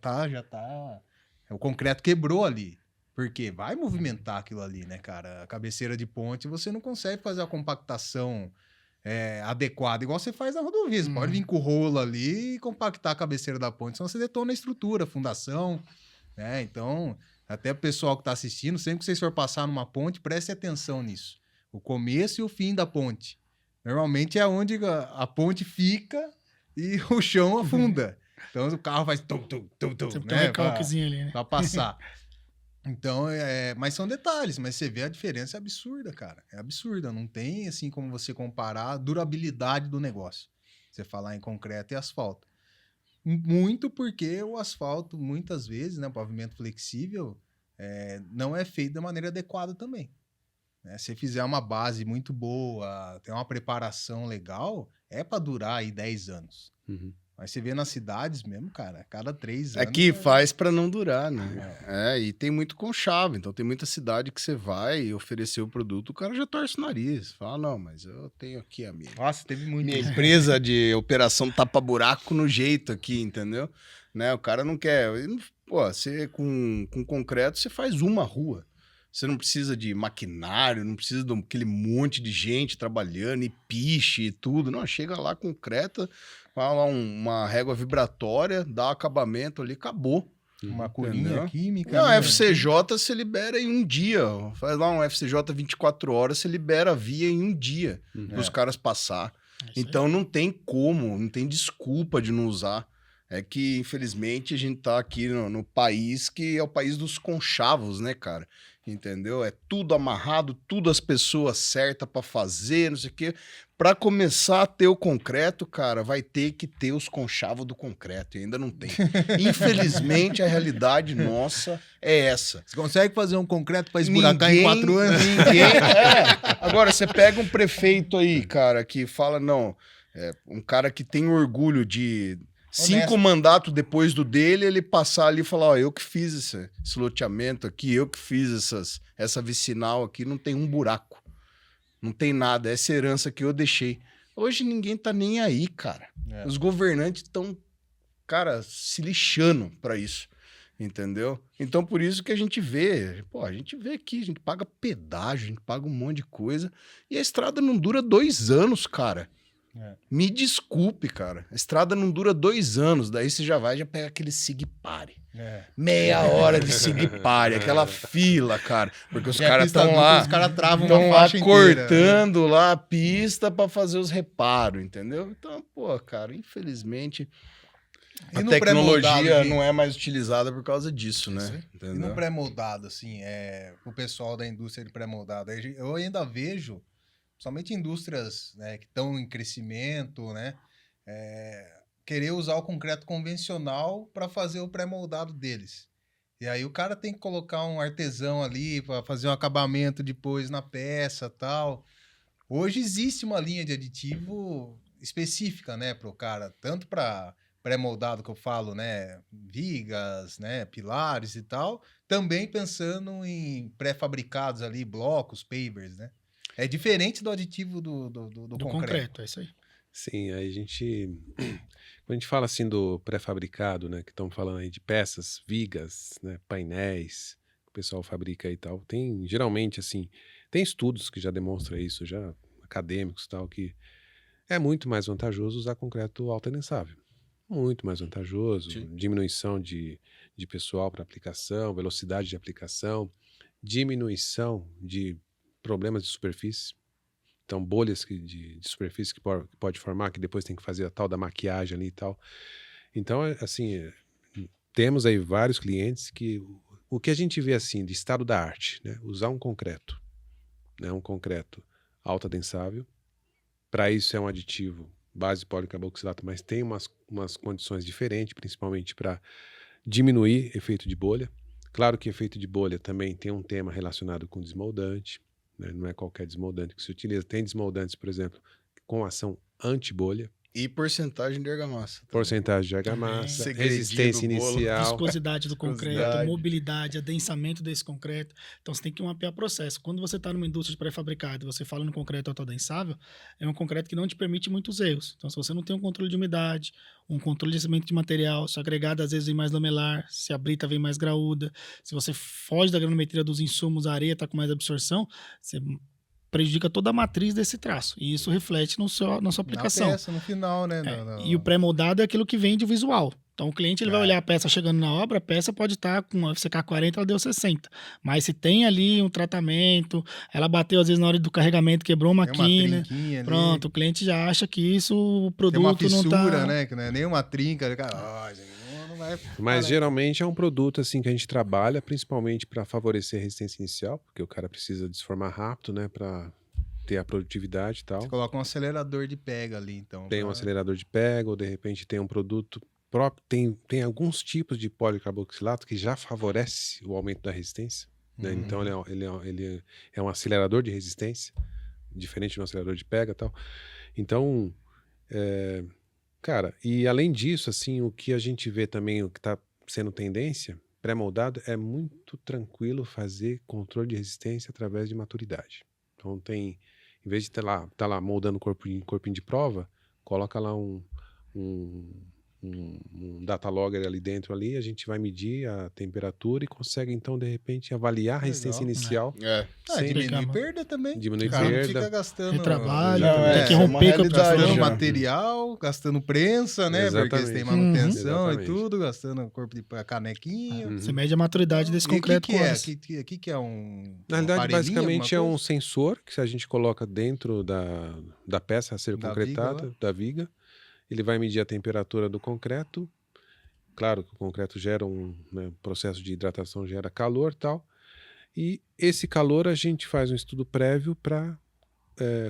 o concreto quebrou ali. Porque vai movimentar aquilo ali, né, cara? A cabeceira de ponte, você não consegue fazer a compactação adequada, igual você faz na rodovia. Você pode vir com o rolo ali e compactar a cabeceira da ponte, senão você detona a estrutura, a fundação, né? Então, até o pessoal que está assistindo, sempre que vocês for passar numa ponte, preste atenção nisso. O começo e o fim da ponte. Normalmente é onde a ponte fica e o chão afunda. Então o carro faz tum, Sempre né? tem um recalquezinho ali, né? Para passar. Então, mas são detalhes, mas você vê a diferença é absurda, cara. É absurda. Não tem assim como você comparar a durabilidade do negócio. Você falar em concreto e asfalto. Muito porque o asfalto, muitas vezes, né, o pavimento flexível, não é feito da maneira adequada também. Né? Se fizer uma base muito boa, tem uma preparação legal, é para durar aí 10 anos. Uhum. Mas você vê nas cidades mesmo, cara, a cada 3 É anos... que faz para não durar, né? E tem muito conchavo. Então tem muita cidade que você vai oferecer o produto, o cara já torce o nariz. Fala, não, mas eu tenho aqui a minha. Nossa, teve muito Minha isso. empresa de operação tapa-buraco no jeito aqui, entendeu? Né? O cara não quer. Pô, você com concreto, você faz uma rua. Você não precisa de maquinário, não precisa daquele monte de gente trabalhando e piche e tudo. Não, chega lá, concreta, faz lá uma régua vibratória, dá acabamento ali, acabou. Uma curinha Entendeu? química. Não, né? FCJ você libera em um dia. Faz lá um FCJ 24 horas, você libera a via em um dia para os caras passar. Então não tem como, não tem desculpa de não usar. É que, infelizmente, a gente tá aqui no país que é o país dos conchavos, né, cara? Entendeu? É tudo amarrado, tudo as pessoas certas para fazer, não sei o quê. Para começar a ter o concreto, cara, vai ter que ter os conchavos do concreto, e ainda não tem. Infelizmente, a realidade nossa é essa. Você consegue fazer um concreto para esburacar em 4 anos? Agora, você pega um prefeito aí, cara, que fala, não, um cara que tem orgulho de... 5 mandatos depois do dele, ele passar ali e falar, ó, eu que fiz esse loteamento aqui, eu que fiz essa vicinal aqui, não tem um buraco. Não tem nada, essa herança que eu deixei. Hoje ninguém tá nem aí, cara. Os governantes estão, cara, se lixando pra isso, entendeu? Então, por isso que a gente vê aqui, a gente paga pedágio, a gente paga um monte de coisa, e a estrada não dura 2 anos, cara. Me desculpe, cara. A estrada não dura 2 anos. Daí você já pega aquele Sigpare. Meia hora de Sigpare, aquela fila, cara. Porque os caras estão lá. Os caras travam Estão uma lá faixa inteira, cortando lá a pista pra fazer os reparos, entendeu? Então, pô, cara, infelizmente E a no tecnologia pré-moldado, não é mais utilizada por causa disso, né? E no pré-moldado, assim, o pessoal da indústria de pré-moldado, eu ainda vejo, somente indústrias, né, que estão em crescimento, né, querer usar o concreto convencional para fazer o pré-moldado deles. E aí o cara tem que colocar um artesão ali para fazer um acabamento depois na peça, tal. Hoje existe uma linha de aditivo específica, né, para o cara, tanto para pré-moldado que eu falo, né, vigas, né, pilares e tal, também pensando em pré-fabricados ali, blocos, pavers, né? É diferente do aditivo do concreto. É isso aí. Sim, aí quando a gente fala assim do pré-fabricado, né, que estamos falando aí de peças, vigas, né, painéis, que o pessoal fabrica e tal, geralmente assim, tem estudos que já demonstram isso, já acadêmicos e tal, que é muito mais vantajoso usar concreto alto-adensável. Muito mais vantajoso, diminuição de pessoal para aplicação, velocidade de aplicação, diminuição de problemas de superfície. Então, bolhas de superfície que pode formar, que depois tem que fazer a tal da maquiagem ali e tal. Então, assim, temos aí vários clientes que o que a gente vê assim de estado da arte, né? Usar um concreto, né? Um concreto alto-adensável. Para isso é um aditivo base policarboxilato, mas tem umas condições diferentes, principalmente para diminuir efeito de bolha. Claro que efeito de bolha também tem um tema relacionado com desmoldante, né? Não é qualquer desmoldante que se utiliza. Tem desmoldantes, por exemplo, com ação anti-bolha. E porcentagem de argamassa. Também. Porcentagem de argamassa, resistência inicial. Viscosidade do concreto, mobilidade, adensamento desse concreto. Então, você tem que mapear o processo. Quando você está numa indústria de pré-fabricado e você fala no concreto autoadensável, é um concreto que não te permite muitos erros. Então, se você não tem um controle de umidade, um controle de aquecimento de material, se agregado às vezes vem mais lamelar, se a brita vem mais graúda, se você foge da granometria dos insumos, a areia está com mais absorção, você prejudica toda a matriz desse traço. E isso reflete na sua aplicação. Na peça, no final, né? E o pré-moldado é aquilo que vende o visual. Então, o cliente ele vai olhar a peça chegando na obra, a peça pode estar com uma FCK 40, ela deu 60. Mas se tem ali um tratamento, ela bateu às vezes na hora do carregamento, quebrou uma quina, pronto, o cliente já acha que isso, o produto tem uma fissura, não tá... né? Que não é nem uma trinca. Cara, não vai... Mas geralmente é um produto assim que a gente trabalha, principalmente para favorecer a resistência inicial, porque o cara precisa desformar rápido, né, para ter a produtividade e tal. Você coloca um acelerador de pega ali, então. Tem um acelerador de pega, ou de repente tem um produto próprio. Tem alguns tipos de policarboxilato que já favorece o aumento da resistência, né? Então ele é um acelerador de resistência, diferente de um acelerador de pega e tal. Então, cara, e além disso, assim, o que a gente vê também, o que está sendo tendência, pré-moldado, é muito tranquilo fazer controle de resistência através de maturidade. Então tem, em vez de tá lá moldando corpinho de prova, coloca lá um data logger ali dentro ali, a gente vai medir a temperatura e consegue então de repente avaliar a resistência inicial. Sem diminui perda também. Diminui O cara não perda. fica gastando Retrabalho, Não, tem que é uma romper com a realidade gastando já. material, gastando prensa, né? Porque Exatamente. você tem manutenção e Exatamente. tudo, gastando corpo de canequinho. Uhum. Você mede a maturidade desse E o concreto que com é? horas. O que é um Na realidade, aparelhinho, basicamente é alguma um coisa? sensor que a gente coloca dentro da peça a ser Da concretada, viga lá? da viga. Ele vai medir a temperatura do concreto. Claro que o concreto gera processo de hidratação, gera calor e tal. E esse calor a gente faz um estudo prévio para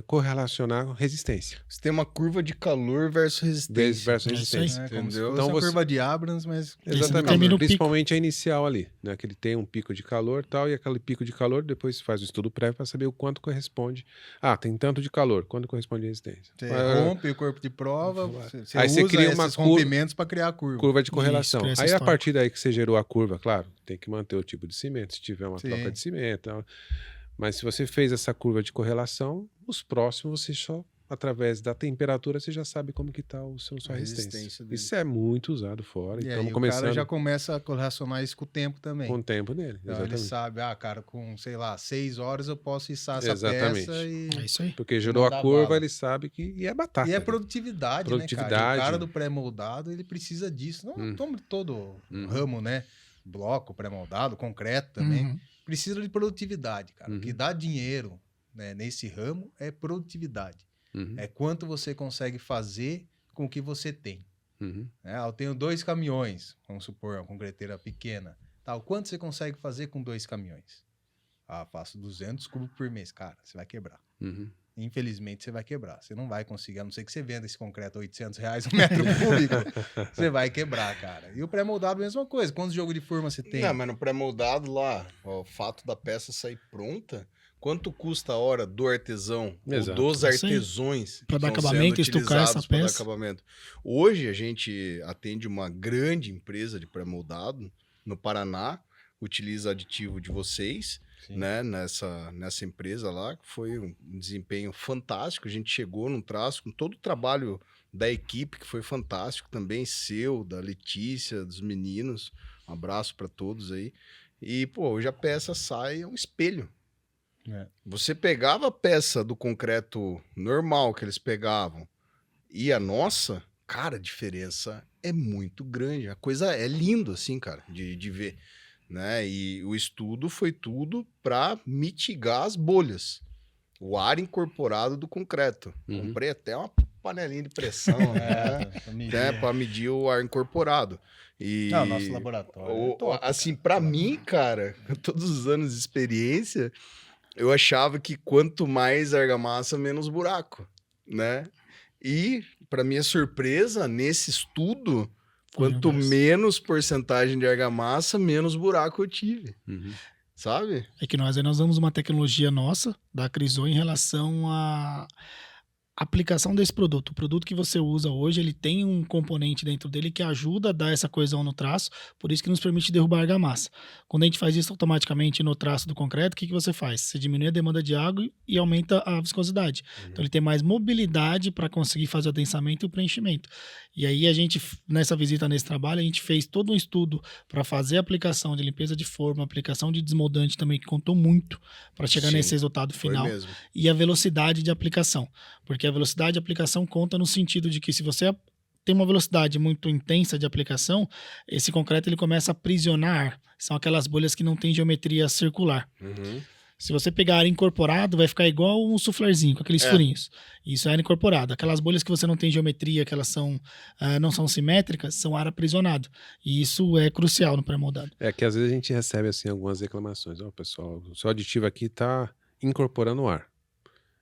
correlacionar resistência. Você tem uma curva de calor versus resistência. Versus É isso aí. resistência. É, como se Entendeu? fosse Então a você- curva de Abrams, mas... Exatamente. determina o pico. Principalmente a inicial ali, né? Que ele tem um pico de calor e tal, e aquele pico de calor depois se faz o estudo prévio para saber o quanto corresponde. Ah, tem tanto de calor, quanto corresponde a resistência? Você rompe o corpo de prova, você Aí você usa cria uma esses rompimentos para criar a curva. Curva de correlação. cria essa Aí a história. partir daí que você gerou a curva, claro, tem que manter o tipo de cimento, se tiver uma Sim. troca de cimento. Tal. Mas se você fez essa curva de correlação, os próximos você só, através da temperatura, você já sabe como que está sua A resistência. resistência dele. Isso é muito usado fora. E E aí estamos o começando cara já começa a correlacionar isso com o tempo também. com o tempo dele. Então ele Exatamente. sabe, cara, com, sei lá, 6 horas eu posso içar essa Exatamente. peça e... É isso aí. Porque gerou Não dá a curva, bala. ele sabe que... E é batata. E é né? produtividade, né, cara? E o Produtividade. cara do pré-moldado, ele precisa disso. Não todo ramo, né? Bloco, pré-moldado, concreto também. Uhum. Precisa de produtividade, cara. O Uhum. que dá dinheiro, né, nesse ramo é produtividade. Uhum. É quanto você consegue fazer com o que você tem. Uhum. Eu tenho 2 caminhões, vamos supor, uma concreteira pequena. Tá, o quanto você consegue fazer com 2 caminhões? Faço 200 cubos por mês. Cara, você vai quebrar. Uhum. Infelizmente, você vai quebrar. Você não vai conseguir, a não ser que você venda esse concreto a R$800 um metro cúbico, você vai quebrar, cara. E o pré-moldado, mesma coisa. Quantos jogos de forma você tem? Não, mas no pré-moldado lá, ó, o fato da peça sair pronta, quanto custa a hora do artesão Exato. ou dos Isso aí. artesões Pra que dar estão acabamento, sendo estucar essa utilizados pra dar peça. acabamento? Hoje a gente atende uma grande empresa de pré-moldado no Paraná, utiliza aditivo de vocês, Sim. né, nessa empresa lá, que foi um desempenho fantástico. A gente chegou num traço com todo o trabalho da equipe, que foi fantástico também, seu, da Letícia, dos meninos. Um abraço para todos aí. E, pô, hoje a peça sai é um espelho. É. Você pegava a peça do concreto normal que eles pegavam e a nossa, cara, a diferença é muito grande. A coisa é lindo, assim, cara, de ver. Né? E o estudo foi tudo para mitigar as bolhas. O ar incorporado do concreto. Uhum. Comprei até uma panelinha de pressão, né? Para medir o ar incorporado. E Não, nosso laboratório. É top, assim, cara. para mim, cara, com todos os anos de experiência, eu achava que quanto mais argamassa, menos buraco, né? E, para minha surpresa, nesse estudo, quanto menos porcentagem de argamassa, menos buraco eu tive, Uhum. sabe? É que nós usamos uma tecnologia nossa, da Crisô, em relação à aplicação desse produto. O produto que você usa hoje, ele tem um componente dentro dele que ajuda a dar essa coesão no traço, por isso que nos permite derrubar a argamassa. Quando a gente faz isso automaticamente no traço do concreto, o que você faz? Você diminui a demanda de água e aumenta a viscosidade. Então ele tem mais mobilidade para conseguir fazer o adensamento e o preenchimento. E aí a gente, nessa visita, nesse trabalho, a gente fez todo um estudo para fazer a aplicação de limpeza de forma, aplicação de desmoldante também, que contou muito para chegar Sim, nesse resultado Foi final. mesmo. E a velocidade de aplicação. Porque a velocidade de aplicação conta no sentido de que se você tem uma velocidade muito intensa de aplicação, esse concreto ele começa a aprisionar ar. São aquelas bolhas que não têm geometria circular. Uhum. Se você pegar ar incorporado, vai ficar igual um suflerzinho, com aqueles furinhos. Isso é ar incorporado. Aquelas bolhas que você não tem geometria, que elas não são simétricas, são ar aprisionado. E isso é crucial no pré-moldado. É que às vezes a gente recebe assim algumas reclamações. Ó, pessoal, o seu aditivo aqui está incorporando ar.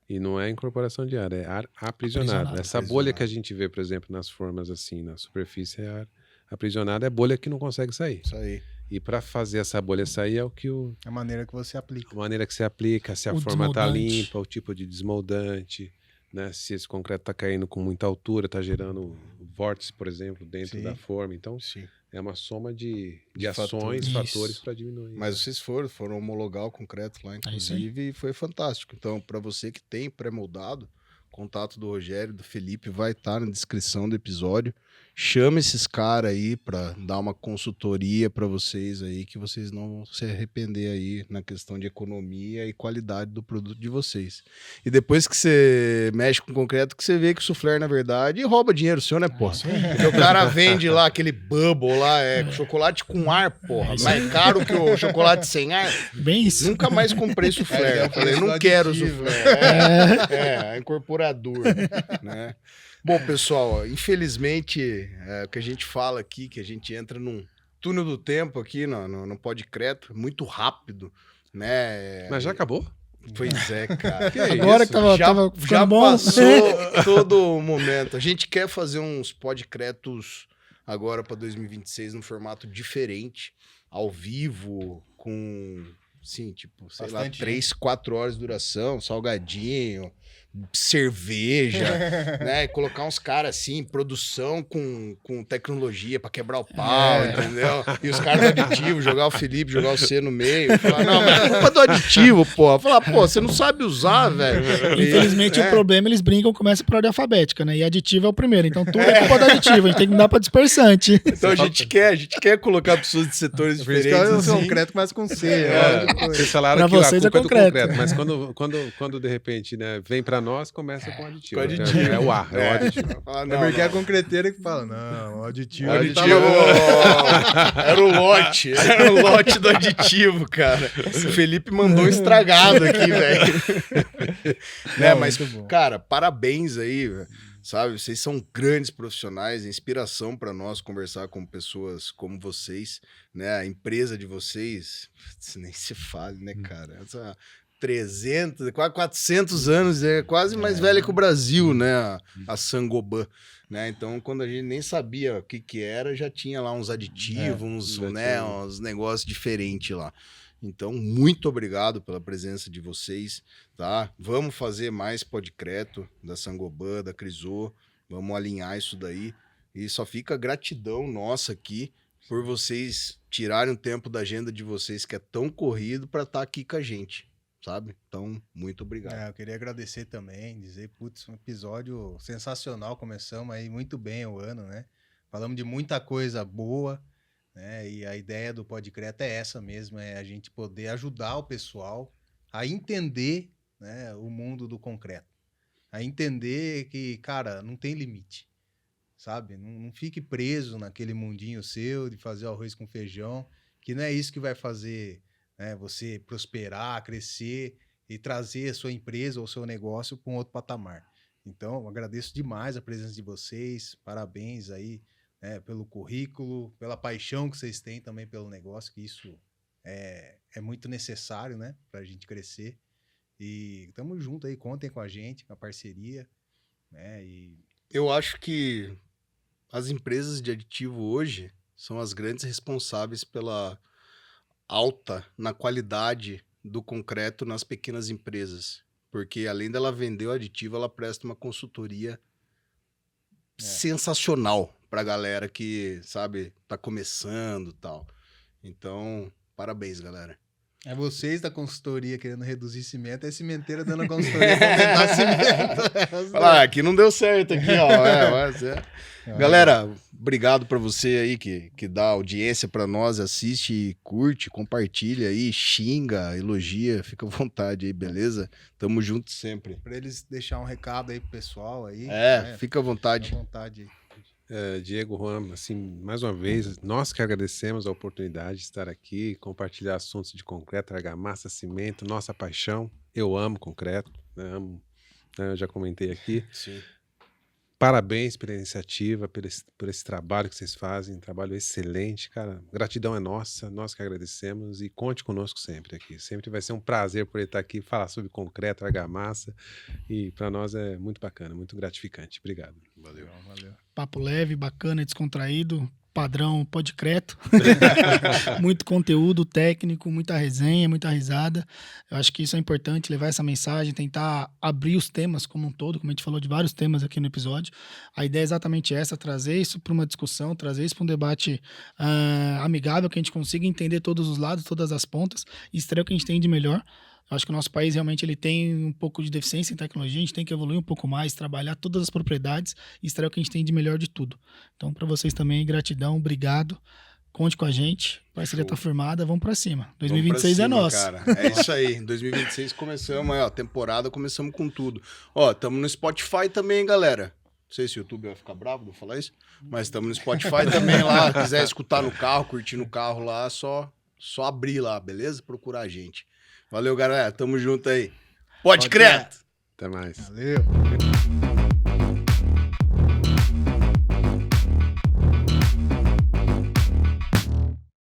E não é incorporação de ar, é ar aprisionado. Essa bolha que a gente vê, por exemplo, nas formas assim, na superfície, é ar aprisionado, é bolha que não consegue sair. Isso aí. E para fazer essa bolha sair é o que A maneira que você aplica. a maneira que você aplica, se a O forma está desmoldante. limpa, o tipo de desmoldante, né? Se esse concreto está caindo com muita altura, está gerando vórtice, por exemplo, dentro Sim. da forma. Então, Sim. é uma soma de fatores. ações, fatores Isso. para diminuir. Mas vocês foram homologar o concreto lá, isso aí. inclusive, e foi fantástico. Então, para você que tem pré-moldado, contato do Rogério, do Felipe, vai estar na descrição do episódio. Chama esses caras aí para dar uma consultoria para vocês aí, que vocês não vão se arrepender aí na questão de economia e qualidade do produto de vocês. E depois que você mexe com concreto, que você vê que o Sufler, na verdade, rouba dinheiro seu, né, porra? Porque o cara vende lá aquele bubble lá, chocolate com ar, porra. isso Mais caro que o chocolate sem ar. Bem isso. Nunca mais comprei Sufler. É, Eu falei, preço não do quero aditivo. Sufler. É incorporador, né? Bom, pessoal, ó, infelizmente, o que a gente fala aqui, que a gente entra num túnel do tempo aqui no Podcreto, muito rápido, né? Mas já acabou? Pois é, cara. Que Agora isso? que tava já ficando bom. passou todo o momento. A gente quer fazer uns podcretos agora para 2026 num formato diferente, ao vivo, com, sim, tipo, sei lá, Bastante 3, 4 horas de duração, salgadinho, cerveja, né? E colocar uns caras assim, produção com tecnologia para quebrar o pau, entendeu? E os caras do aditivo, jogar o Felipe, jogar o C no meio. Falar, não, mas é culpa do aditivo, pô. Falar, pô, você não sabe usar, velho. Infelizmente, o problema, eles brincam, começa por ordem alfabética, né? E aditivo é o primeiro. Então, tudo é culpa do aditivo. A gente tem que dar pra dispersante. Então a gente quer colocar pessoas de setores Por isso diferentes. que o assim. concreto começa com C. Vocês falaram Pra que a vocês é culpa é do concreto. concreto, mas quando de repente, né, vem para nós, começa com aditivo. Com aditivo. É o ar, é o aditivo. Falar, É não, porque não. a concreteira que fala, não, o aditivo... O ele tá aditivo, louco. era o lote do aditivo, cara. O Felipe mandou estragado aqui, velho. Né, Não, mas, muito bom. cara, parabéns aí, sabe? Vocês são grandes profissionais, inspiração para nós conversar com pessoas como vocês, né? A empresa de vocês, nem se fale, né, cara? Essa 300, quase 400 anos, é quase mais velha que o Brasil, né? A Saint-Gobain, né? Então, quando a gente nem sabia o que era, já tinha lá uns aditivos, uns negócios diferentes lá. Então, muito obrigado pela presença de vocês, tá? Vamos fazer mais podcreto da Saint-Gobain, da Crisô, vamos alinhar isso daí. E só fica gratidão nossa aqui por vocês tirarem um tempo da agenda de vocês, que é tão corrido, para estar aqui com a gente, sabe? Então, muito obrigado. Eu queria agradecer também, dizer, putz, um episódio sensacional, começamos aí muito bem o ano, né? Falamos de muita coisa boa, né? E a ideia do Podcreto é essa mesmo, é a gente poder ajudar o pessoal a entender, né, o mundo do concreto. A entender que, cara, não tem limite, sabe? Não fique preso naquele mundinho seu de fazer arroz com feijão, que não é isso que vai fazer, né, você prosperar, crescer e trazer a sua empresa ou seu negócio para um outro patamar. Então, eu agradeço demais a presença de vocês, parabéns aí, né, pelo currículo, pela paixão que vocês têm também pelo negócio, que isso é muito necessário, né, para a gente crescer. E estamos juntos aí, contem com a gente, com a parceria, né, e Eu acho que as empresas de aditivo hoje são as grandes responsáveis pela alta na qualidade do concreto nas pequenas empresas. Porque além dela vender o aditivo, ela presta uma consultoria sensacional para a galera que, sabe, tá começando e tal. Então, parabéns, galera. é vocês da consultoria querendo reduzir cimento, é a cimenteira dando a consultoria para aumentar cimento. Olha lá, aqui não deu certo aqui, ó. Galera, obrigado para você aí que dá audiência para nós, assiste, curte, compartilha aí, xinga, elogia, fica à vontade aí, beleza? Tamo junto sempre. Para eles deixar um recado aí pro pessoal aí. É, fica à vontade. Fica à vontade aí. Diego, Juan, assim, mais uma vez, nós que agradecemos a oportunidade de estar aqui, compartilhar assuntos de concreto, argamassa, cimento, nossa paixão. Eu amo concreto, né, amo, né, eu já comentei aqui. Sim. Parabéns pela iniciativa, por esse trabalho que vocês fazem, um trabalho excelente, cara. Gratidão é nossa, nós que agradecemos e conte conosco sempre aqui. Sempre vai ser um prazer poder estar aqui, falar sobre concreto, argamassa e para nós é muito bacana, muito gratificante. Obrigado. Valeu. Papo leve, bacana, descontraído, padrão podcreto. Muito conteúdo técnico, muita resenha, muita risada. Eu acho que isso é importante, levar essa mensagem, tentar abrir os temas como um todo, como a gente falou de vários temas aqui no episódio. A ideia é exatamente essa, trazer isso para uma discussão, trazer isso para um debate amigável, que a gente consiga entender todos os lados, todas as pontas, e extrair o que a gente tem de melhor. Eu acho que o nosso país realmente ele tem um pouco de deficiência em tecnologia, a gente tem que evoluir um pouco mais, trabalhar todas as propriedades e extrair o que a gente tem de melhor de tudo. Então, para vocês também, gratidão, obrigado. Conte com a gente, parceria tá firmada, vamos para cima. 2026 é nosso. Cara. É isso aí, em 2026 começamos, ó, temporada, começamos com tudo. Ó, estamos no Spotify também, galera. Não sei se o YouTube vai ficar bravo de eu falar isso, mas estamos no Spotify também lá. Se quiser escutar no carro, curtir no carro lá, só abrir lá, beleza? Procurar a gente. Valeu, galera. Tamo junto aí. Pode crer! Até mais. Valeu.